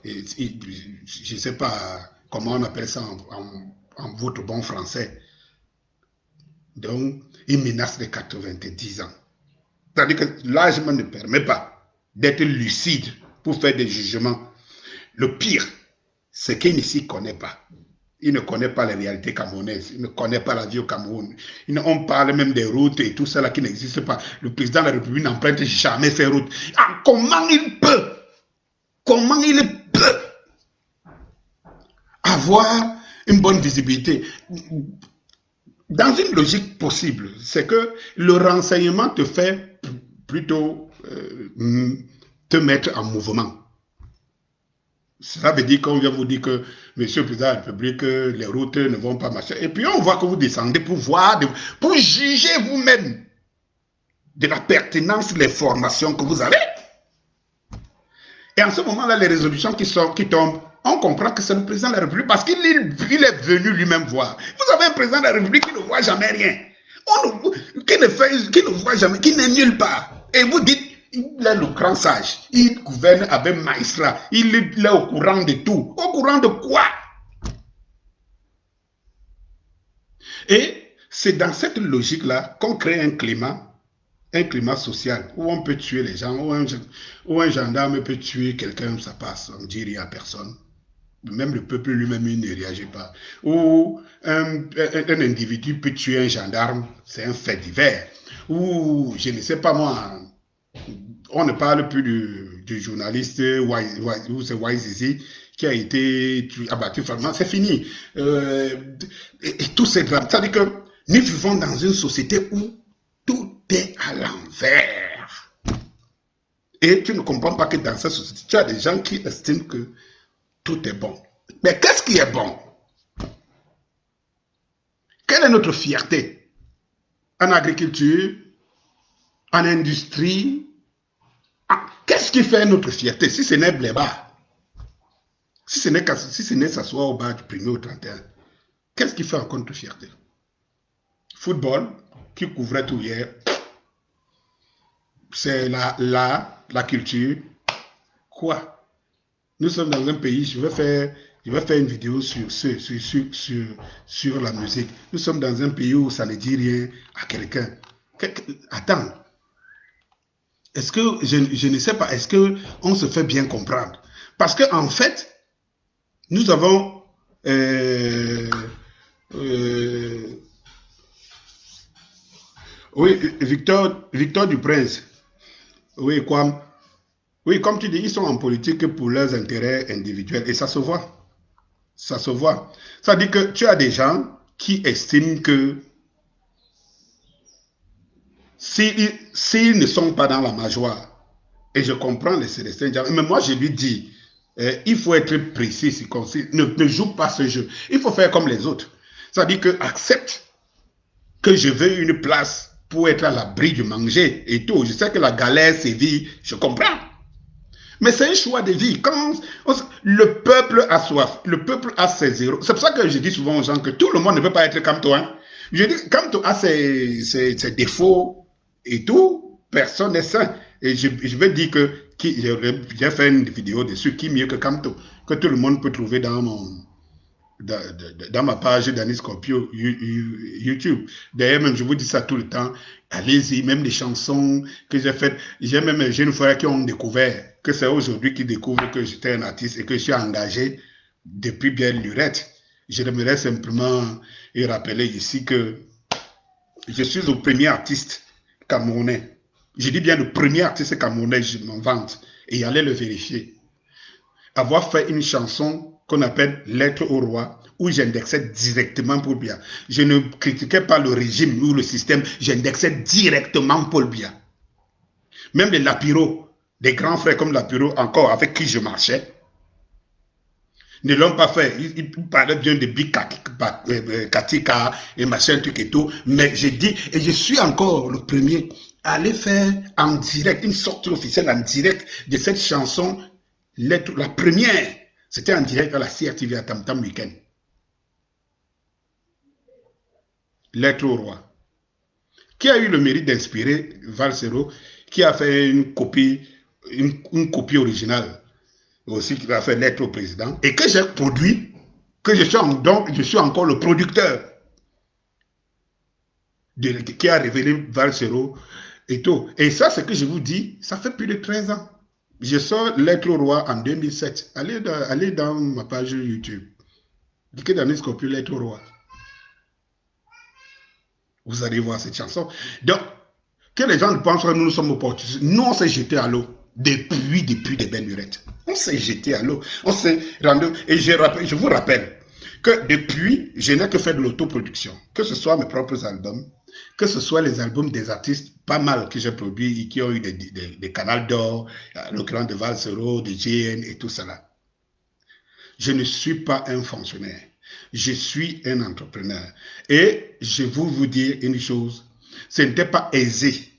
je ne sais pas comment on appelle ça en votre bon français. Donc, il menace les 90 ans. C'est-à-dire que l'âge ne permet pas d'être lucide pour faire des jugements. Le pire, c'est qu'il ne s'y connaît pas. Il ne connaît pas les réalités camerounaises. Il ne connaît pas la vie au Cameroun. On parle même des routes et tout ça là qui n'existe pas. Le président de la République n'emprunte jamais ces routes. Ah, comment il peut avoir une bonne visibilité? Dans une logique possible, c'est que le renseignement te fait plutôt te mettre en mouvement. Ça veut dire qu'on vient vous dire que, monsieur le président de la République, les routes ne vont pas marcher. Et puis on voit que vous descendez pour voir, pour juger vous-même de la pertinence des formations que vous avez. Et en ce moment-là, les résolutions qui tombent, on comprend que c'est le président de la République parce qu'il est venu lui-même voir. Vous avez un président de la République qui ne voit jamais rien, qui ne voit jamais, qui n'est nulle part. Et vous dites, il est le grand sage, il gouverne avec maïsra, il est au courant de tout. Au courant de quoi? Et c'est dans cette logique-là qu'on crée un climat social où on peut tuer les gens, où un gendarme peut tuer quelqu'un, ça passe, on ne dit rien à personne. Même le peuple lui-même il ne réagit pas. Ou un individu peut tuer un gendarme, c'est un fait divers. Ou, je ne sais pas moi, on ne parle plus du journaliste Waizizi qui a été abattu, c'est fini. Et tout ces drames. C'est-à-dire que nous vivons dans une société où tout est à l'envers. Et tu ne comprends pas que dans cette société, tu as des gens qui estiment que tout est bon. Mais qu'est-ce qui est bon? Quelle est notre fierté? En agriculture, en industrie. Qu'est-ce qui fait notre fierté? Si ce n'est Bléba, si ce n'est s'asseoir au bar du 1er au 31, qu'est-ce qui fait encore notre fierté? Football, qui couvrait tout hier, c'est la culture. Quoi? Nous sommes dans un pays, je vais faire une vidéo sur la musique. Nous sommes dans un pays où ça ne dit rien à quelqu'un. Attends. Est-ce que, je ne sais pas, est-ce qu'on se fait bien comprendre? Parce qu'en fait, nous avons oui, Victor Duprince. Oui, comme tu dis, ils sont en politique pour leurs intérêts individuels et ça se voit. Ça se voit. Ça dit que tu as des gens qui estiment que s'ils ne sont pas dans la majorité, et je comprends les Célestins, mais moi je lui dis, il faut être précis, ne joue pas ce jeu. Il faut faire comme les autres. Ça dit que accepte que je veux une place pour être à l'abri du manger et tout. Je sais que la galère sévit, je comprends. Mais c'est un choix de vie. Quand le peuple a soif, le peuple a ses héros. C'est pour ça que je dis souvent aux gens que tout le monde ne peut pas être comme toi. Hein. Je dis, Kamto a ses défauts et tout, personne n'est sain. Et je vais dire que j'ai fait une vidéo dessus, qui mieux que Kamto, que tout le monde peut trouver dans ma page d'Anis Scorpio YouTube. D'ailleurs, même je vous dis ça tout le temps, allez-y, même les chansons que j'ai faites, j'ai même les jeunes frères qui ont découvert que c'est aujourd'hui qu'ils découvrent que j'étais un artiste et que je suis engagé depuis bien lurette. J'aimerais simplement y rappeler ici que je suis le premier artiste camerounais. Je dis bien le premier artiste camerounais, je m'en vante. Et allez le vérifier. Avoir fait une chanson qu'on appelle Lettre au roi, où j'indexais directement Paul Biya. Je ne critiquais pas le régime ou le système, j'indexais directement Paul Biya. Même les Lapiro, des grands frères comme Lapiro, encore avec qui je marchais, Ne l'ont pas fait. Ils parlaient bien de Big Katika et machin, truc et tout. Mais j'ai dit, et je suis encore le premier à aller faire en direct, une sortie officielle en direct de cette chanson. La première, c'était en direct à la CRTV à Tam Tam Weekend. Lettre au roi. Qui a eu le mérite d'inspirer Valsero, qui a fait une copie originale aussi, qui a fait lettre au président, et que j'ai produit, que donc je suis encore le producteur qui a révélé Valsero et tout. Et ça, c'est que je vous dis, ça fait plus de 13 ans. Je sors Lettre au roi en 2007. Allez dans ma page YouTube. Dites dans Scorpio Lettre au roi. Vous allez voir cette chanson. Donc, que les gens pensent que nous sommes opportunistes. Nous, on s'est jeté à l'eau depuis des belles lurettes. On s'est jeté à l'eau. On s'est rendu. Et je vous rappelle que depuis, je n'ai que fait de l'autoproduction. Que ce soit mes propres albums, que ce soit les albums des artistes pas mal que j'ai produits et qui ont eu des canals d'or, l'occurrence de Valsero, de GN et tout cela. Je ne suis pas un fonctionnaire. Je suis un entrepreneur. Et je vais vous dire une chose. Ce n'était pas aisé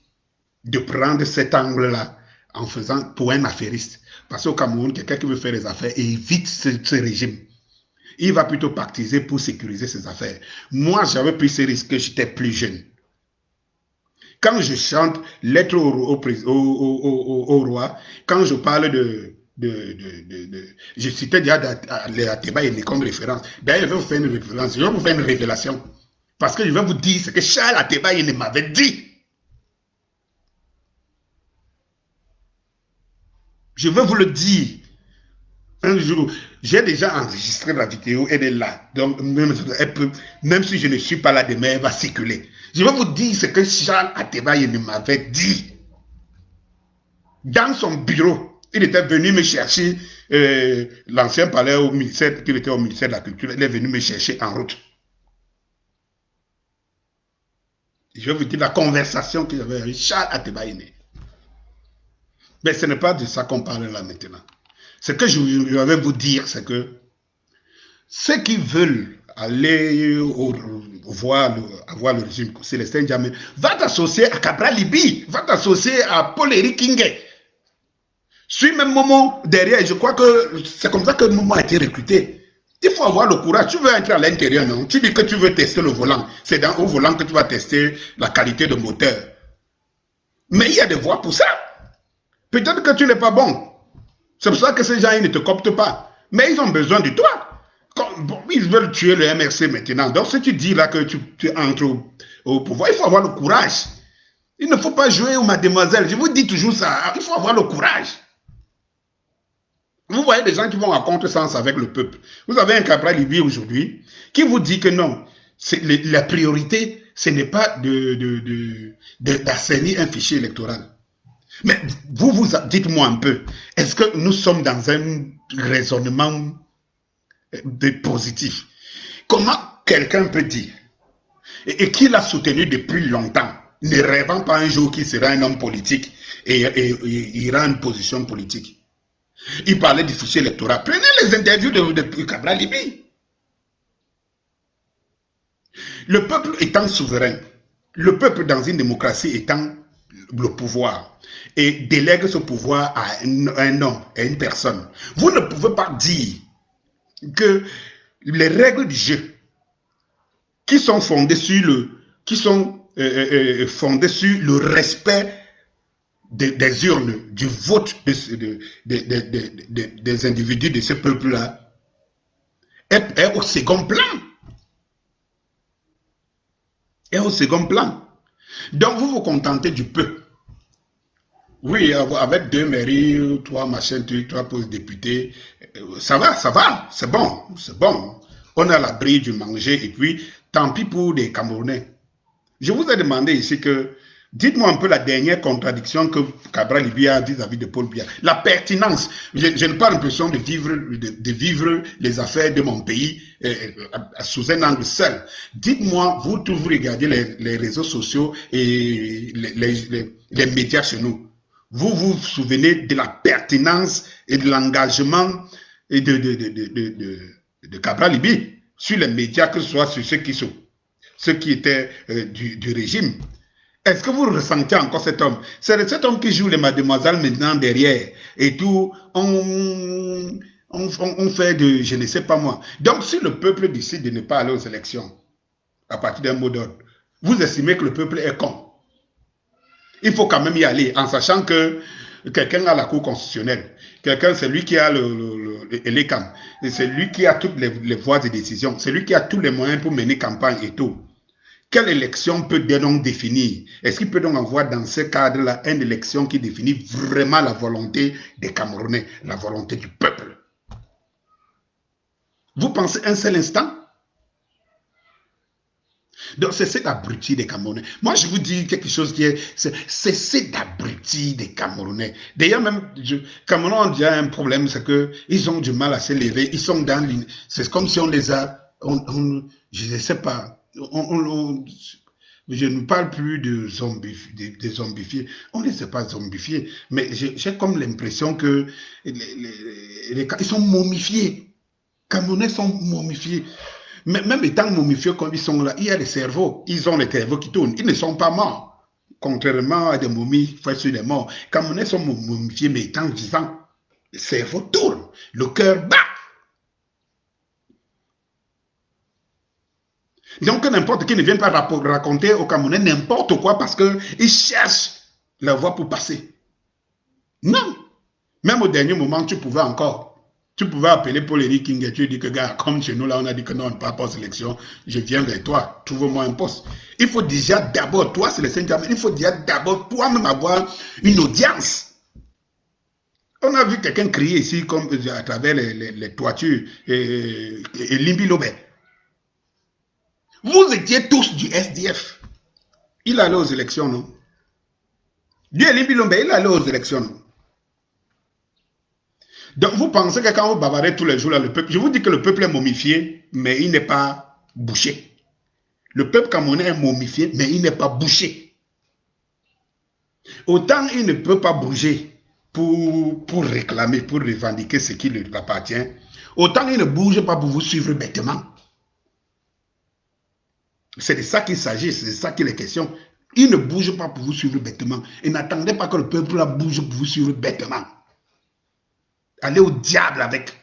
de prendre cet angle-là en faisant pour un affairiste. Parce qu'au Cameroun, quelqu'un qui veut faire des affaires évite ce régime. Il va plutôt pactiser pour sécuriser ses affaires. Moi, j'avais pris ce risque que j'étais plus jeune. Quand je chante Lettre au roi, quand je parle je citais déjà Ateba et comme référence. D'ailleurs, je vais vous faire une référence, je vais vous faire une révélation. Parce que je vais vous dire ce que Charles Ateba m'avait dit. Je vais vous le dire. Un jour, j'ai déjà enregistré la vidéo, elle est là. Donc, même si je ne suis pas là demain, elle va circuler. Je vais vous dire ce que Charles Ateba m'avait dit. Dans son bureau, il était venu me chercher, l'ancien palais au ministère, qu'il était au ministère de la Culture, il est venu me chercher en route. Je vais vous dire la conversation que j'avais avec Charles Ateba. Mais ce n'est pas de ça qu'on parle là maintenant. Ce que je vais vous dire, c'est que ceux qui veulent aller avoir le régime Célestin Djamé, va t'associer à Cabral Libi, va t'associer à Paul-Éric Kingé. Suis même Momo derrière, je crois que c'est comme ça que Momo a été recruté. Il faut avoir le courage. Tu veux entrer à l'intérieur, non? Tu dis que tu veux tester le volant. C'est au volant que tu vas tester la qualité de moteur. Mais il y a des voies pour ça. Peut-être que tu n'es pas bon. C'est pour ça que ces gens, ils ne te coptent pas. Mais ils ont besoin de toi. Ils veulent tuer le MRC maintenant. Donc, si tu dis là que tu entres au pouvoir, il faut avoir le courage. Il ne faut pas jouer aux mademoiselles. Je vous dis toujours ça. Il faut avoir le courage. Vous voyez des gens qui vont à contresens avec le peuple. Vous avez un Cabral Libi aujourd'hui qui vous dit que non, la priorité, ce n'est pas d'assainir un fichier électoral. Mais vous dites-moi un peu, est-ce que nous sommes dans un raisonnement positif? Comment quelqu'un peut dire, et qui l'a soutenu depuis longtemps, ne rêvant pas un jour qu'il sera un homme politique et ira en position politique? Il parlait du fichier électoral. Prenez les interviews de Cabral Libi. Le peuple étant souverain, le peuple dans une démocratie étant le pouvoir, et délègue ce pouvoir à un homme, à une personne. Vous ne pouvez pas dire que les règles du jeu qui sont fondées sur le respect des urnes, du vote des individus de ce peuple-là est au second plan. Est au second plan. Donc vous vous contentez du peu. Oui, avec 2 mairies, 3 machins, 3 postes députés, ça va, c'est bon, c'est bon. On a l'abri du manger et puis tant pis pour les Camerounais. Je vous ai demandé ici que, dites-moi un peu la dernière contradiction que Cabral Libi a vis-à-vis de Paul Biya. La pertinence. Je n'ai pas l'impression de vivre les affaires de mon pays sous un angle seul. Dites-moi, vous regardez les réseaux sociaux et les médias chez nous. Vous vous souvenez de la pertinence et de l'engagement de Cabral Libi sur les médias, que ce soit sur ceux qui étaient du régime. Est-ce que vous ressentez encore cet homme? C'est cet homme qui joue les mademoiselles maintenant derrière et tout. On fait de je ne sais pas moi. Donc, si le peuple décide de ne pas aller aux élections, à partir d'un mot d'ordre, vous estimez que le peuple est con. Il faut quand même y aller en sachant que quelqu'un a la Cour constitutionnelle. Quelqu'un, c'est lui qui a l'ECAM. C'est lui qui a toutes les voies de décision. C'est lui qui a tous les moyens pour mener campagne et tout. Quelle élection peut donc définir? Est-ce qu'il peut donc avoir dans ce cadre-là une élection qui définit vraiment la volonté des Camerounais, la volonté du peuple? Vous pensez un seul instant? Donc c'est cet abruti des Camerounais. Moi je vous dis quelque chose qui est... C'est cet abruti des Camerounais. D'ailleurs même, Cameroun a déjà un problème, c'est qu'ils ont du mal à se lever. Ils sont dans... C'est comme si on les a... je ne sais pas... je ne parle plus de zombifiés. On ne les a pas zombifiés. Mais j'ai comme l'impression que ils sont momifiés. Camerounais sont momifiés. Même étant momifiés comme ils sont là, il y a des cerveaux. Ils ont les cerveaux qui tournent. Ils ne sont pas morts. Contrairement à des momies faites sur les morts. Camerounais sont momifiés, mais étant vivants. Le cerveau tourne. Le cœur bat. Donc n'importe qui ne vient pas raconter aux Camerounais n'importe quoi parce qu'ils cherchent la voie pour passer. Non. Même au dernier moment, tu pouvais encore. Tu pouvais appeler Paul-Éric King et tu dis que, gars, comme chez nous, là, on a dit que non, on ne part pas aux élections, je viens vers toi, trouve-moi un poste. Il faut déjà d'abord, toi, c'est le Saint-Germain, il faut déjà d'abord toi-même avoir une audience. On a vu quelqu'un crier ici, comme à travers les toitures, et Limbi Lobé. Vous étiez tous du SDF. Il allait aux élections, non? Dieu Limbi Lobé, il allait aux élections, non? Donc vous pensez que quand vous bavardez tous les jours là, le peuple, je vous dis que le peuple est momifié, mais il n'est pas bouché. Le peuple camerounais est momifié, mais il n'est pas bouché. Autant il ne peut pas bouger pour réclamer, pour revendiquer ce qui lui appartient, autant il ne bouge pas pour vous suivre bêtement. C'est de ça qu'il s'agit, c'est de ça qu'il est question. Il ne bouge pas pour vous suivre bêtement. Et n'attendez pas que le peuple là bouge pour vous suivre bêtement. Allez au diable avec.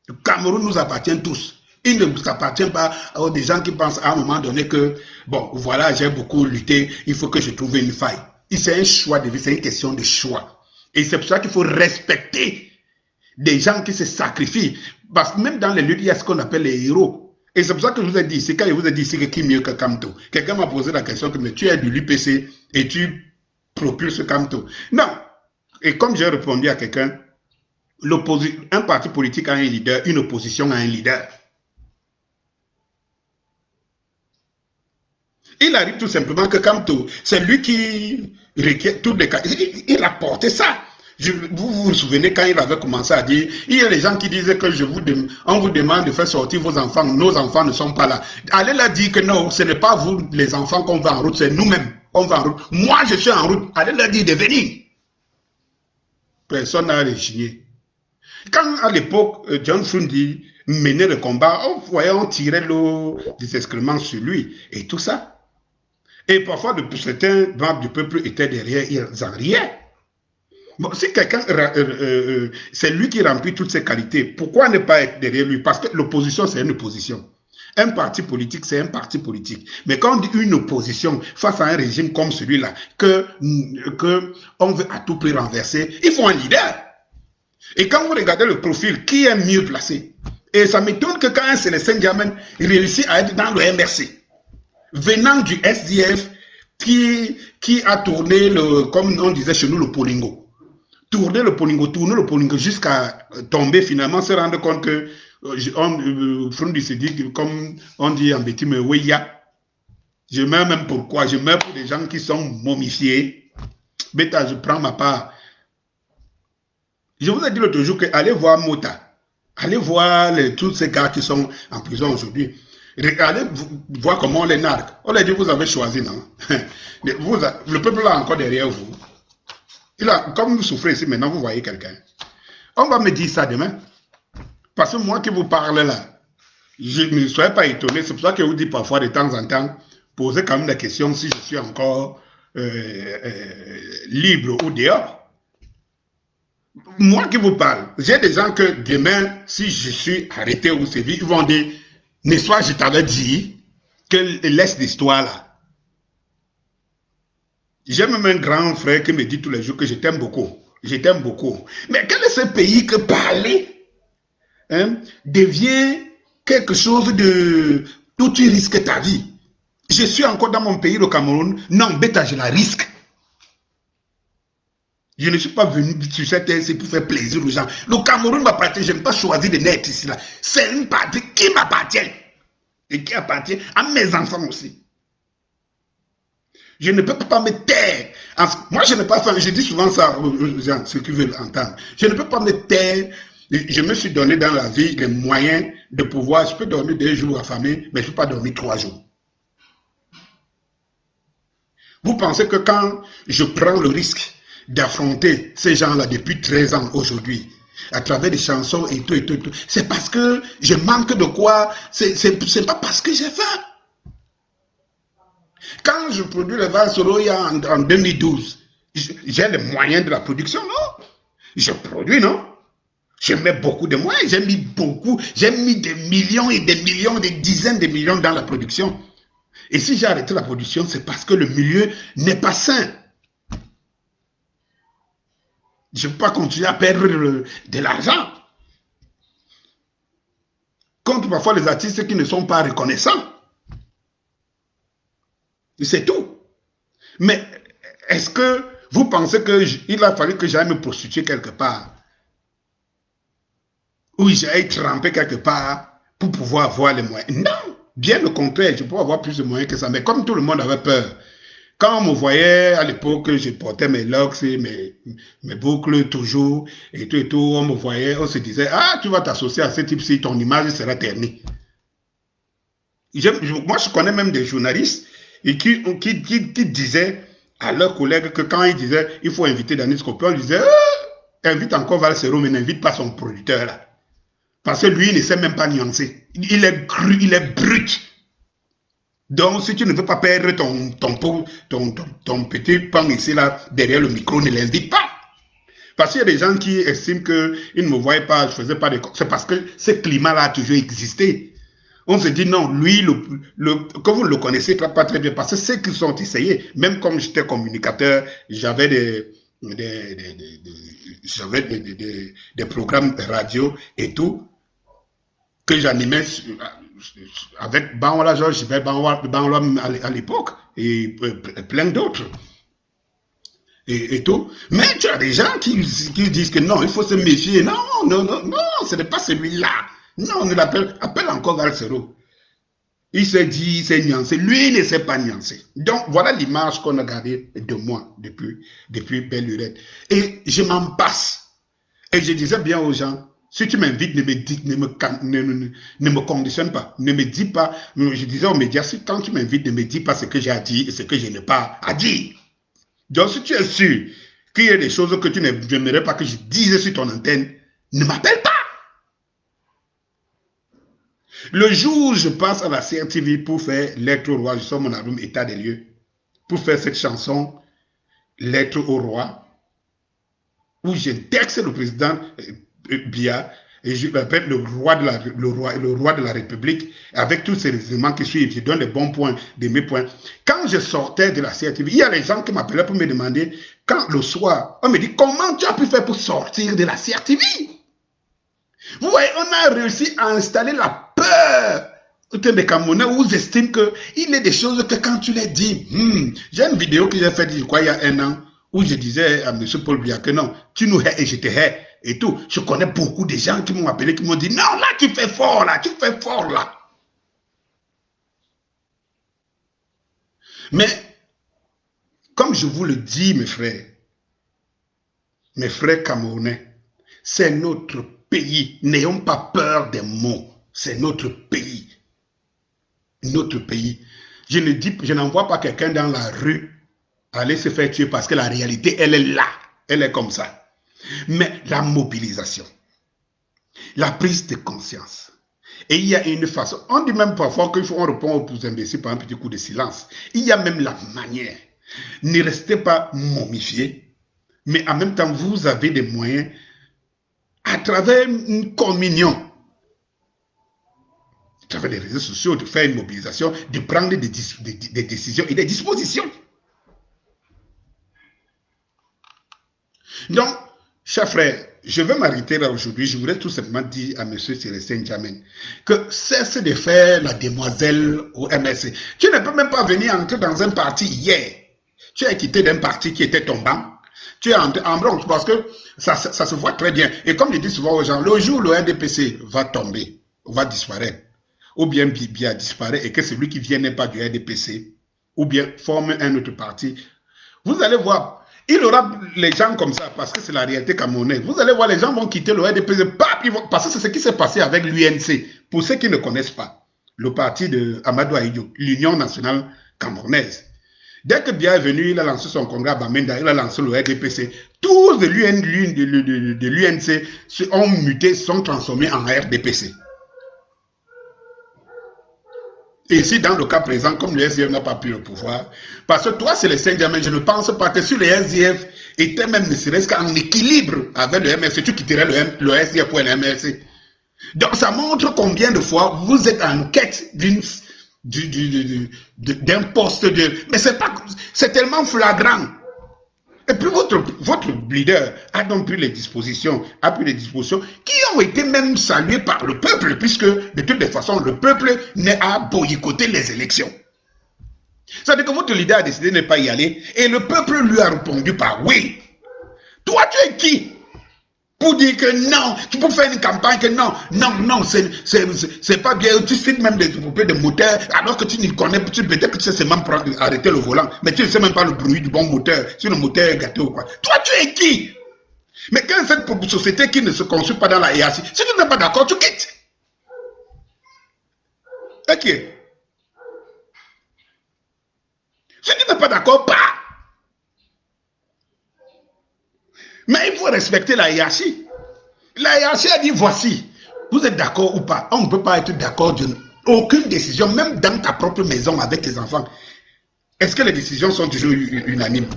Le Cameroun nous appartient tous. Il ne nous appartient pas à des gens qui pensent à un moment donné que, bon, voilà, j'ai beaucoup lutté, il faut que je trouve une faille. C'est un choix de vie, c'est une question de choix. Et c'est pour ça qu'il faut respecter des gens qui se sacrifient. Parce que même dans les luttes, il y a ce qu'on appelle les héros. Et c'est pour ça que je vous ai dit, c'est quand je vous ai dit, c'est qui est mieux que Kamto. Quelqu'un m'a posé la question que, mais tu es de l'UPC et tu propulses Kamto. Non. Et comme j'ai répondu à quelqu'un, un parti politique a un leader, une opposition a un leader. Il arrive tout simplement que Kamto, c'est lui qui requiert toutes les cas. Il a porté ça. Vous vous souvenez quand il avait commencé à dire, il y a des gens qui disaient que on vous demande de faire sortir vos enfants, nos enfants ne sont pas là. Allez leur dire que non, ce n'est pas vous les enfants qu'on va en route, c'est nous-mêmes qu'on va en route. Moi je suis en route, allez leur dire de venir. Personne n'a régné. Quand à l'époque, John Frundi menait le combat, on tirait l'eau des excréments sur lui et tout ça. Et parfois, certains membres du peuple étaient derrière, ils en riaient. Bon, si quelqu'un, c'est lui qui remplit toutes ses qualités, pourquoi ne pas être derrière lui? Parce que l'opposition, c'est une opposition. Un parti politique, c'est un parti politique. Mais quand on dit une opposition face à un régime comme celui-là, que on veut à tout prix renverser, il faut un leader. Et quand vous regardez le profil, qui est mieux placé? Et ça m'étonne que quand c'est le Saint-Germain, il réussit à être dans le MRC. Venant du SDF, qui a tourné, comme on disait chez nous, le Polingo. Tourner le Polingo jusqu'à tomber finalement, se rendre compte que Frundi se dit, comme on dit en bêtise, mais oui, je meurs même pourquoi? Je meurs pour des gens qui sont momifiés. Bêta, je prends ma part. Je vous ai dit l'autre jour que allez voir Mota. Allez voir tous ces gars qui sont en prison aujourd'hui. Allez voir comment on les nargue. On leur dit, vous avez choisi, non? Le peuple là encore derrière vous. Comme vous souffrez ici, maintenant vous voyez quelqu'un. On va me dire ça demain. Parce que moi qui vous parle là, je ne soyez pas étonné. C'est pour ça que je vous dis parfois de temps en temps, posez quand même la question si je suis encore libre ou dehors. Moi qui vous parle, j'ai des gens que demain, si je suis arrêté ou sévi, ils vont dire, n'est-ce pas, je t'avais dit que laisse l'histoire là. J'ai même un grand frère qui me dit tous les jours que je t'aime beaucoup. Je t'aime beaucoup. Mais quel est ce pays que parler devient quelque chose de... où tu risques ta vie. Je suis encore dans mon pays, le Cameroun. Non, bêta, je la risque. Je ne suis pas venu sur cette terre pour faire plaisir aux gens. Le Cameroun m'appartient, je n'ai pas choisi de naître ici. C'est une partie qui m'appartient. Et qui appartient à mes enfants aussi. Je ne peux pas me taire. Moi, je n'ai pas fait, je dis souvent ça aux gens, ceux qui veulent entendre. Je ne peux pas me taire. Je me suis donné dans la vie les moyens de pouvoir, je peux dormir 2 jours affamé, mais je ne peux pas dormir 3 jours. Vous pensez que quand je prends le risque d'affronter ces gens-là depuis 13 ans aujourd'hui, à travers des chansons et tout, c'est parce que je manque de quoi, c'est pas parce que j'ai faim. Quand je produis le Val Solo en 2012, j'ai les moyens de la production, non? Je produis, non? Je mets beaucoup de moyens, j'ai mis des millions et des millions, des dizaines de millions dans la production. Et si j'ai arrêté la production, c'est parce que le milieu n'est pas sain. Je ne peux pas continuer à perdre de l'argent. Contre parfois les artistes qui ne sont pas reconnaissants. C'est tout. Mais est-ce que vous pensez qu'il a fallu que j'aille me prostituer quelque part? Ou j'aille tremper quelque part pour pouvoir avoir les moyens? Non, bien le contraire, je peux avoir plus de moyens que ça. Mais comme tout le monde avait peur, quand on me voyait à l'époque, je portais mes locks et mes boucles toujours, et tout, on me voyait, on se disait, ah, tu vas t'associer à ce type-ci, ton image sera ternie. Moi, je connais même des journalistes et qui disaient à leurs collègues que quand ils disaient, il faut inviter Danis Kopi, on disait, invite encore Val Sero, mais n'invite pas son producteur là. Parce que lui, il ne sait même pas nuancer. Il est cru, il est brut. Donc, si tu ne veux pas perdre ton petit pan ici, là, derrière le micro, ne l'invite pas. Parce qu'il y a des gens qui estiment qu'ils ne me voyaient pas, je ne faisais pas de... C'est parce que ce climat-là a toujours existé. On se dit non, lui, comme vous ne le connaissez pas très bien, parce que ceux qui sont essayés, même comme j'étais communicateur, j'avais des programmes radio et tout, que j'animais avec Banwala Georges, Banwala à l'époque, et plein d'autres. Et tout. Mais tu as des gens qui disent que non, il faut se méfier. Non, ce n'est pas celui-là. Non, on l'appelle encore Val Sero. Il s'est dit, il s'est nuancé. Lui, il ne s'est pas nuancé. Donc, voilà l'image qu'on a gardée de moi depuis Belle Lurette. Et je m'en passe. Et je disais bien aux gens, si tu m'invites, ne me conditionne pas. Ne me dis pas, je disais aux médias, quand tu m'invites, ne me dis pas ce que j'ai à dire et ce que je n'ai pas à dire. Donc, si tu es sûr qu'il y a des choses que tu n'aimerais pas que je dise sur ton antenne, ne m'appelle pas. Le jour où je passe à la CRTV pour faire Lettre au roi, je sors mon album État des lieux, pour faire cette chanson Lettre au roi, où j'indexe le président Biya, et je l'appelle le roi de la République, avec tous ces éléments qui suivent. Je donne les bons points de mes points. Quand je sortais de la CRTV, il y a les gens qui m'appelaient pour me demander, quand le soir, on me dit, comment tu as pu faire pour sortir de la CRTV? Vous voyez, on a réussi à installer la peur des Camerounais où ils estiment qu'il y a des choses que quand tu les dis, j'ai une vidéo que j'ai faite, je crois, il y a 1 an, où je disais à M. Paul Biya que non, tu nous hais et je te hais et tout. Je connais beaucoup de gens qui m'ont appelé, qui m'ont dit, non, là, tu fais fort, là, tu fais fort, là. Mais, comme je vous le dis, mes frères camerounais, c'est notre pays. N'ayons pas peur des mots. C'est notre pays. Notre pays. Je n'envoie pas quelqu'un dans la rue aller se faire tuer parce que la réalité, elle est là. Elle est comme ça. Mais la mobilisation, la prise de conscience. Et il y a une façon, on dit même parfois qu'il faut on répond aux imbéciles par un petit coup de silence. Il y a même la manière. Ne restez pas momifiés, mais en même temps, vous avez des moyens à travers une communion, à travers les réseaux sociaux, de faire une mobilisation, de prendre des décisions et des dispositions. Donc, chers frères, je vais m'arrêter là aujourd'hui. Je voudrais tout simplement dire à M. Célestin Djamène que cesse de faire la demoiselle au MSC. Tu ne peux même pas venir entrer dans un parti hier. Tu as quitté d'un parti qui était tombant. Tu es entré en bronze parce que ça se voit très bien. Et comme je dis souvent aux gens, le jour où le RDPC va tomber, va disparaître, ou bien Bibia disparaît et que celui qui vient n'est pas du RDPC, ou bien forme un autre parti, vous allez voir. Il aura les gens comme ça, parce que c'est la réalité camerounaise. Vous allez voir, les gens vont quitter le RDPC, parce que c'est ce qui s'est passé avec l'UNC. Pour ceux qui ne connaissent pas, le parti de Amadou Ahidjo, l'Union nationale camerounaise. Dès que Bia est venu, il a lancé son congrès à Bamenda, il a lancé le RDPC. Tous de l'UNC ont muté, sont transformés en RDPC. Et ici, dans le cas présent, comme le SDF n'a pas pris le pouvoir, parce que toi, c'est le Saint-Germain, je ne pense pas que si le SDF était même ne serait-ce qu'en équilibre avec le MRC, tu quitterais le SDF pour le MRC. Donc, ça montre combien de fois vous êtes en quête d'un poste de... Mais c'est tellement flagrant. Et puis votre leader a donc pris les dispositions, qui ont été même saluées par le peuple, puisque de toutes les façons, le peuple a boycotté les élections. C'est-à-dire que votre leader a décidé de ne pas y aller, et le peuple lui a répondu par oui. Toi, tu es qui? Pour dire que non, tu peux faire une campagne que non, c'est pas bien, tu cites même des groupes de moteurs, alors que tu ne connais pas, peut-être que tu sais même arrêter le volant, mais tu ne sais même pas le bruit du bon moteur, si le moteur est gâté ou quoi. Toi, tu es qui? Mais quand cette société qui ne se construit pas dans la hiérarchie, si tu n'es pas d'accord, tu quittes. Ok. Si tu n'es pas d'accord, pas. Mais il faut respecter la hiérarchie. La hiérarchie a dit voici, vous êtes d'accord ou pas? On ne peut pas être d'accord aucune décision, même dans ta propre maison avec tes enfants. Est-ce que les décisions sont toujours unanimes?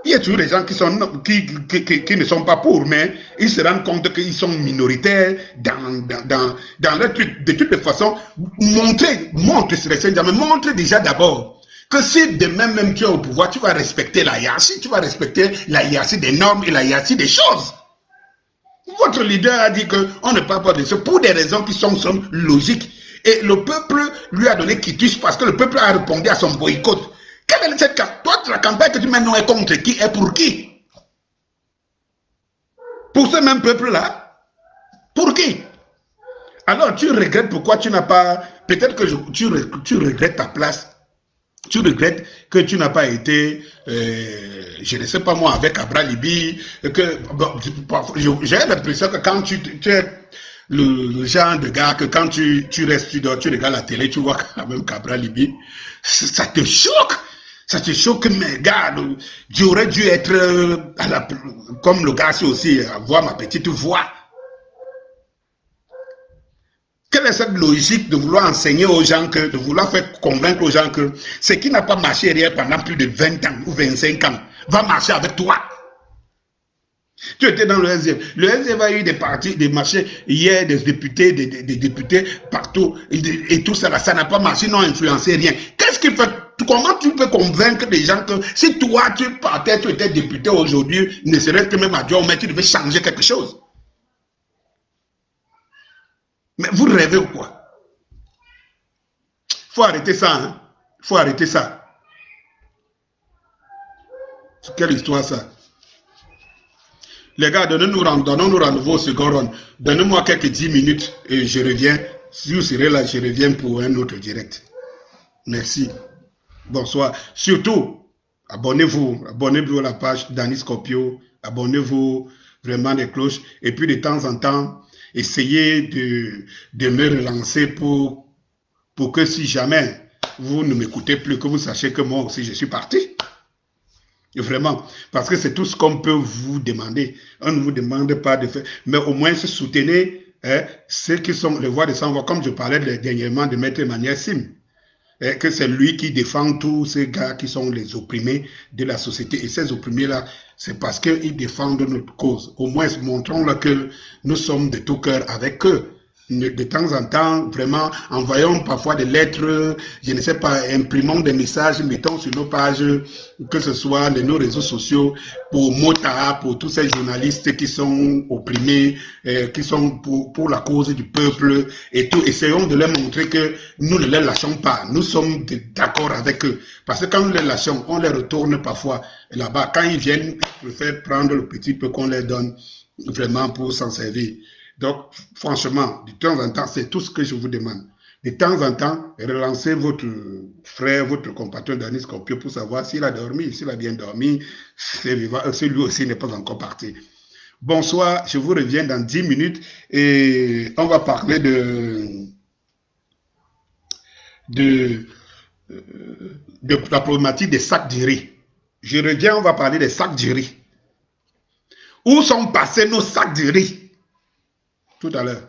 Il y a toujours des gens qui ne sont pas pour, mais ils se rendent compte qu'ils sont minoritaires dans leur truc. De toutes les façons, montre déjà d'abord que si demain même tu es au pouvoir, tu vas respecter la hiérarchie, tu vas respecter la hiérarchie des normes et la hiérarchie des choses. Votre leader a dit qu'on ne parle pas de ça pour des raisons qui sont logiques. Et le peuple lui a donné quitus parce que le peuple a répondu à son boycott. Quelle est cette campagne? Toi, la campagne que tu mets non est contre qui? Et pour qui? Pour ce même peuple-là? Pour qui? Alors, tu regrettes pourquoi tu n'as pas... Peut-être que tu regrettes ta place. Tu regrettes que tu n'as pas été, je ne sais pas moi, avec Abra Libi, que j'ai l'impression que quand tu es le genre de gars que quand tu restes, tu dors, tu regardes la télé, tu vois quand même Cabra Libi, ça te choque. Ça te choque, mais gars, j'aurais dû être comme le gars aussi, avoir ma petite voix. Quelle est cette logique de vouloir enseigner aux gens, de vouloir faire convaincre aux gens que ce qui n'a pas marché hier pendant plus de 20 ans ou 25 ans va marcher avec toi? Tu étais dans le SDF. Le SDF a eu des partis, des marchés hier, des députés, des députés partout, et tout ça, ça n'a pas marché, n'ont influencé rien. Qu'est-ce qui fait? Comment tu peux convaincre des gens que si toi, tu partais, tu étais député aujourd'hui, ne serait-ce que même à Dieu, mais tu devais changer quelque chose? Mais vous rêvez ou quoi? Faut arrêter ça, hein? Faut arrêter ça. C'est quelle histoire ça? Les gars, donnez-nous rendez-vous au second round. Donnez-moi quelques 10 minutes et je reviens. Si vous serez là, je reviens pour un autre direct. Merci. Bonsoir. Surtout, abonnez-vous à la page Danny Scorpio. Abonnez-vous vraiment les cloches. Et puis de temps en temps, essayez de me relancer pour que si jamais vous ne m'écoutez plus, que vous sachiez que moi aussi je suis parti. Vraiment, parce que c'est tout ce qu'on peut vous demander. On ne vous demande pas de faire, mais au moins se soutenez ceux qui sont les voix de sans voix, comme je parlais dernièrement de Maître Emmanuel Sim, que c'est lui qui défend tous ces gars qui sont les opprimés de la société. Et ces opprimés-là, c'est parce qu'ils défendent notre cause. Au moins, montrons-leur que nous sommes de tout cœur avec eux. De temps en temps, vraiment, envoyons parfois des lettres, je ne sais pas, imprimons des messages, mettons sur nos pages, que ce soit nos réseaux sociaux, pour Mota, pour tous ces journalistes qui sont opprimés, qui sont pour la cause du peuple et tout. Essayons de leur montrer que nous ne les lâchons pas. Nous sommes d'accord avec eux. Parce que quand nous les lâchons, on les retourne parfois là-bas. Quand ils viennent, ils préfèrent prendre le petit peu qu'on leur donne vraiment pour s'en servir. Donc, franchement, de temps en temps, c'est tout ce que je vous demande. De temps en temps, relancez votre frère, votre compatriote Danis Scorpio pour savoir s'il a dormi, s'il a bien dormi, si lui aussi n'est pas encore parti. Bonsoir, je vous reviens dans 10 minutes et on va parler de la problématique des sacs de riz. Je reviens, on va parler des sacs de riz. Où sont passés nos sacs de riz? Tout à l'heure.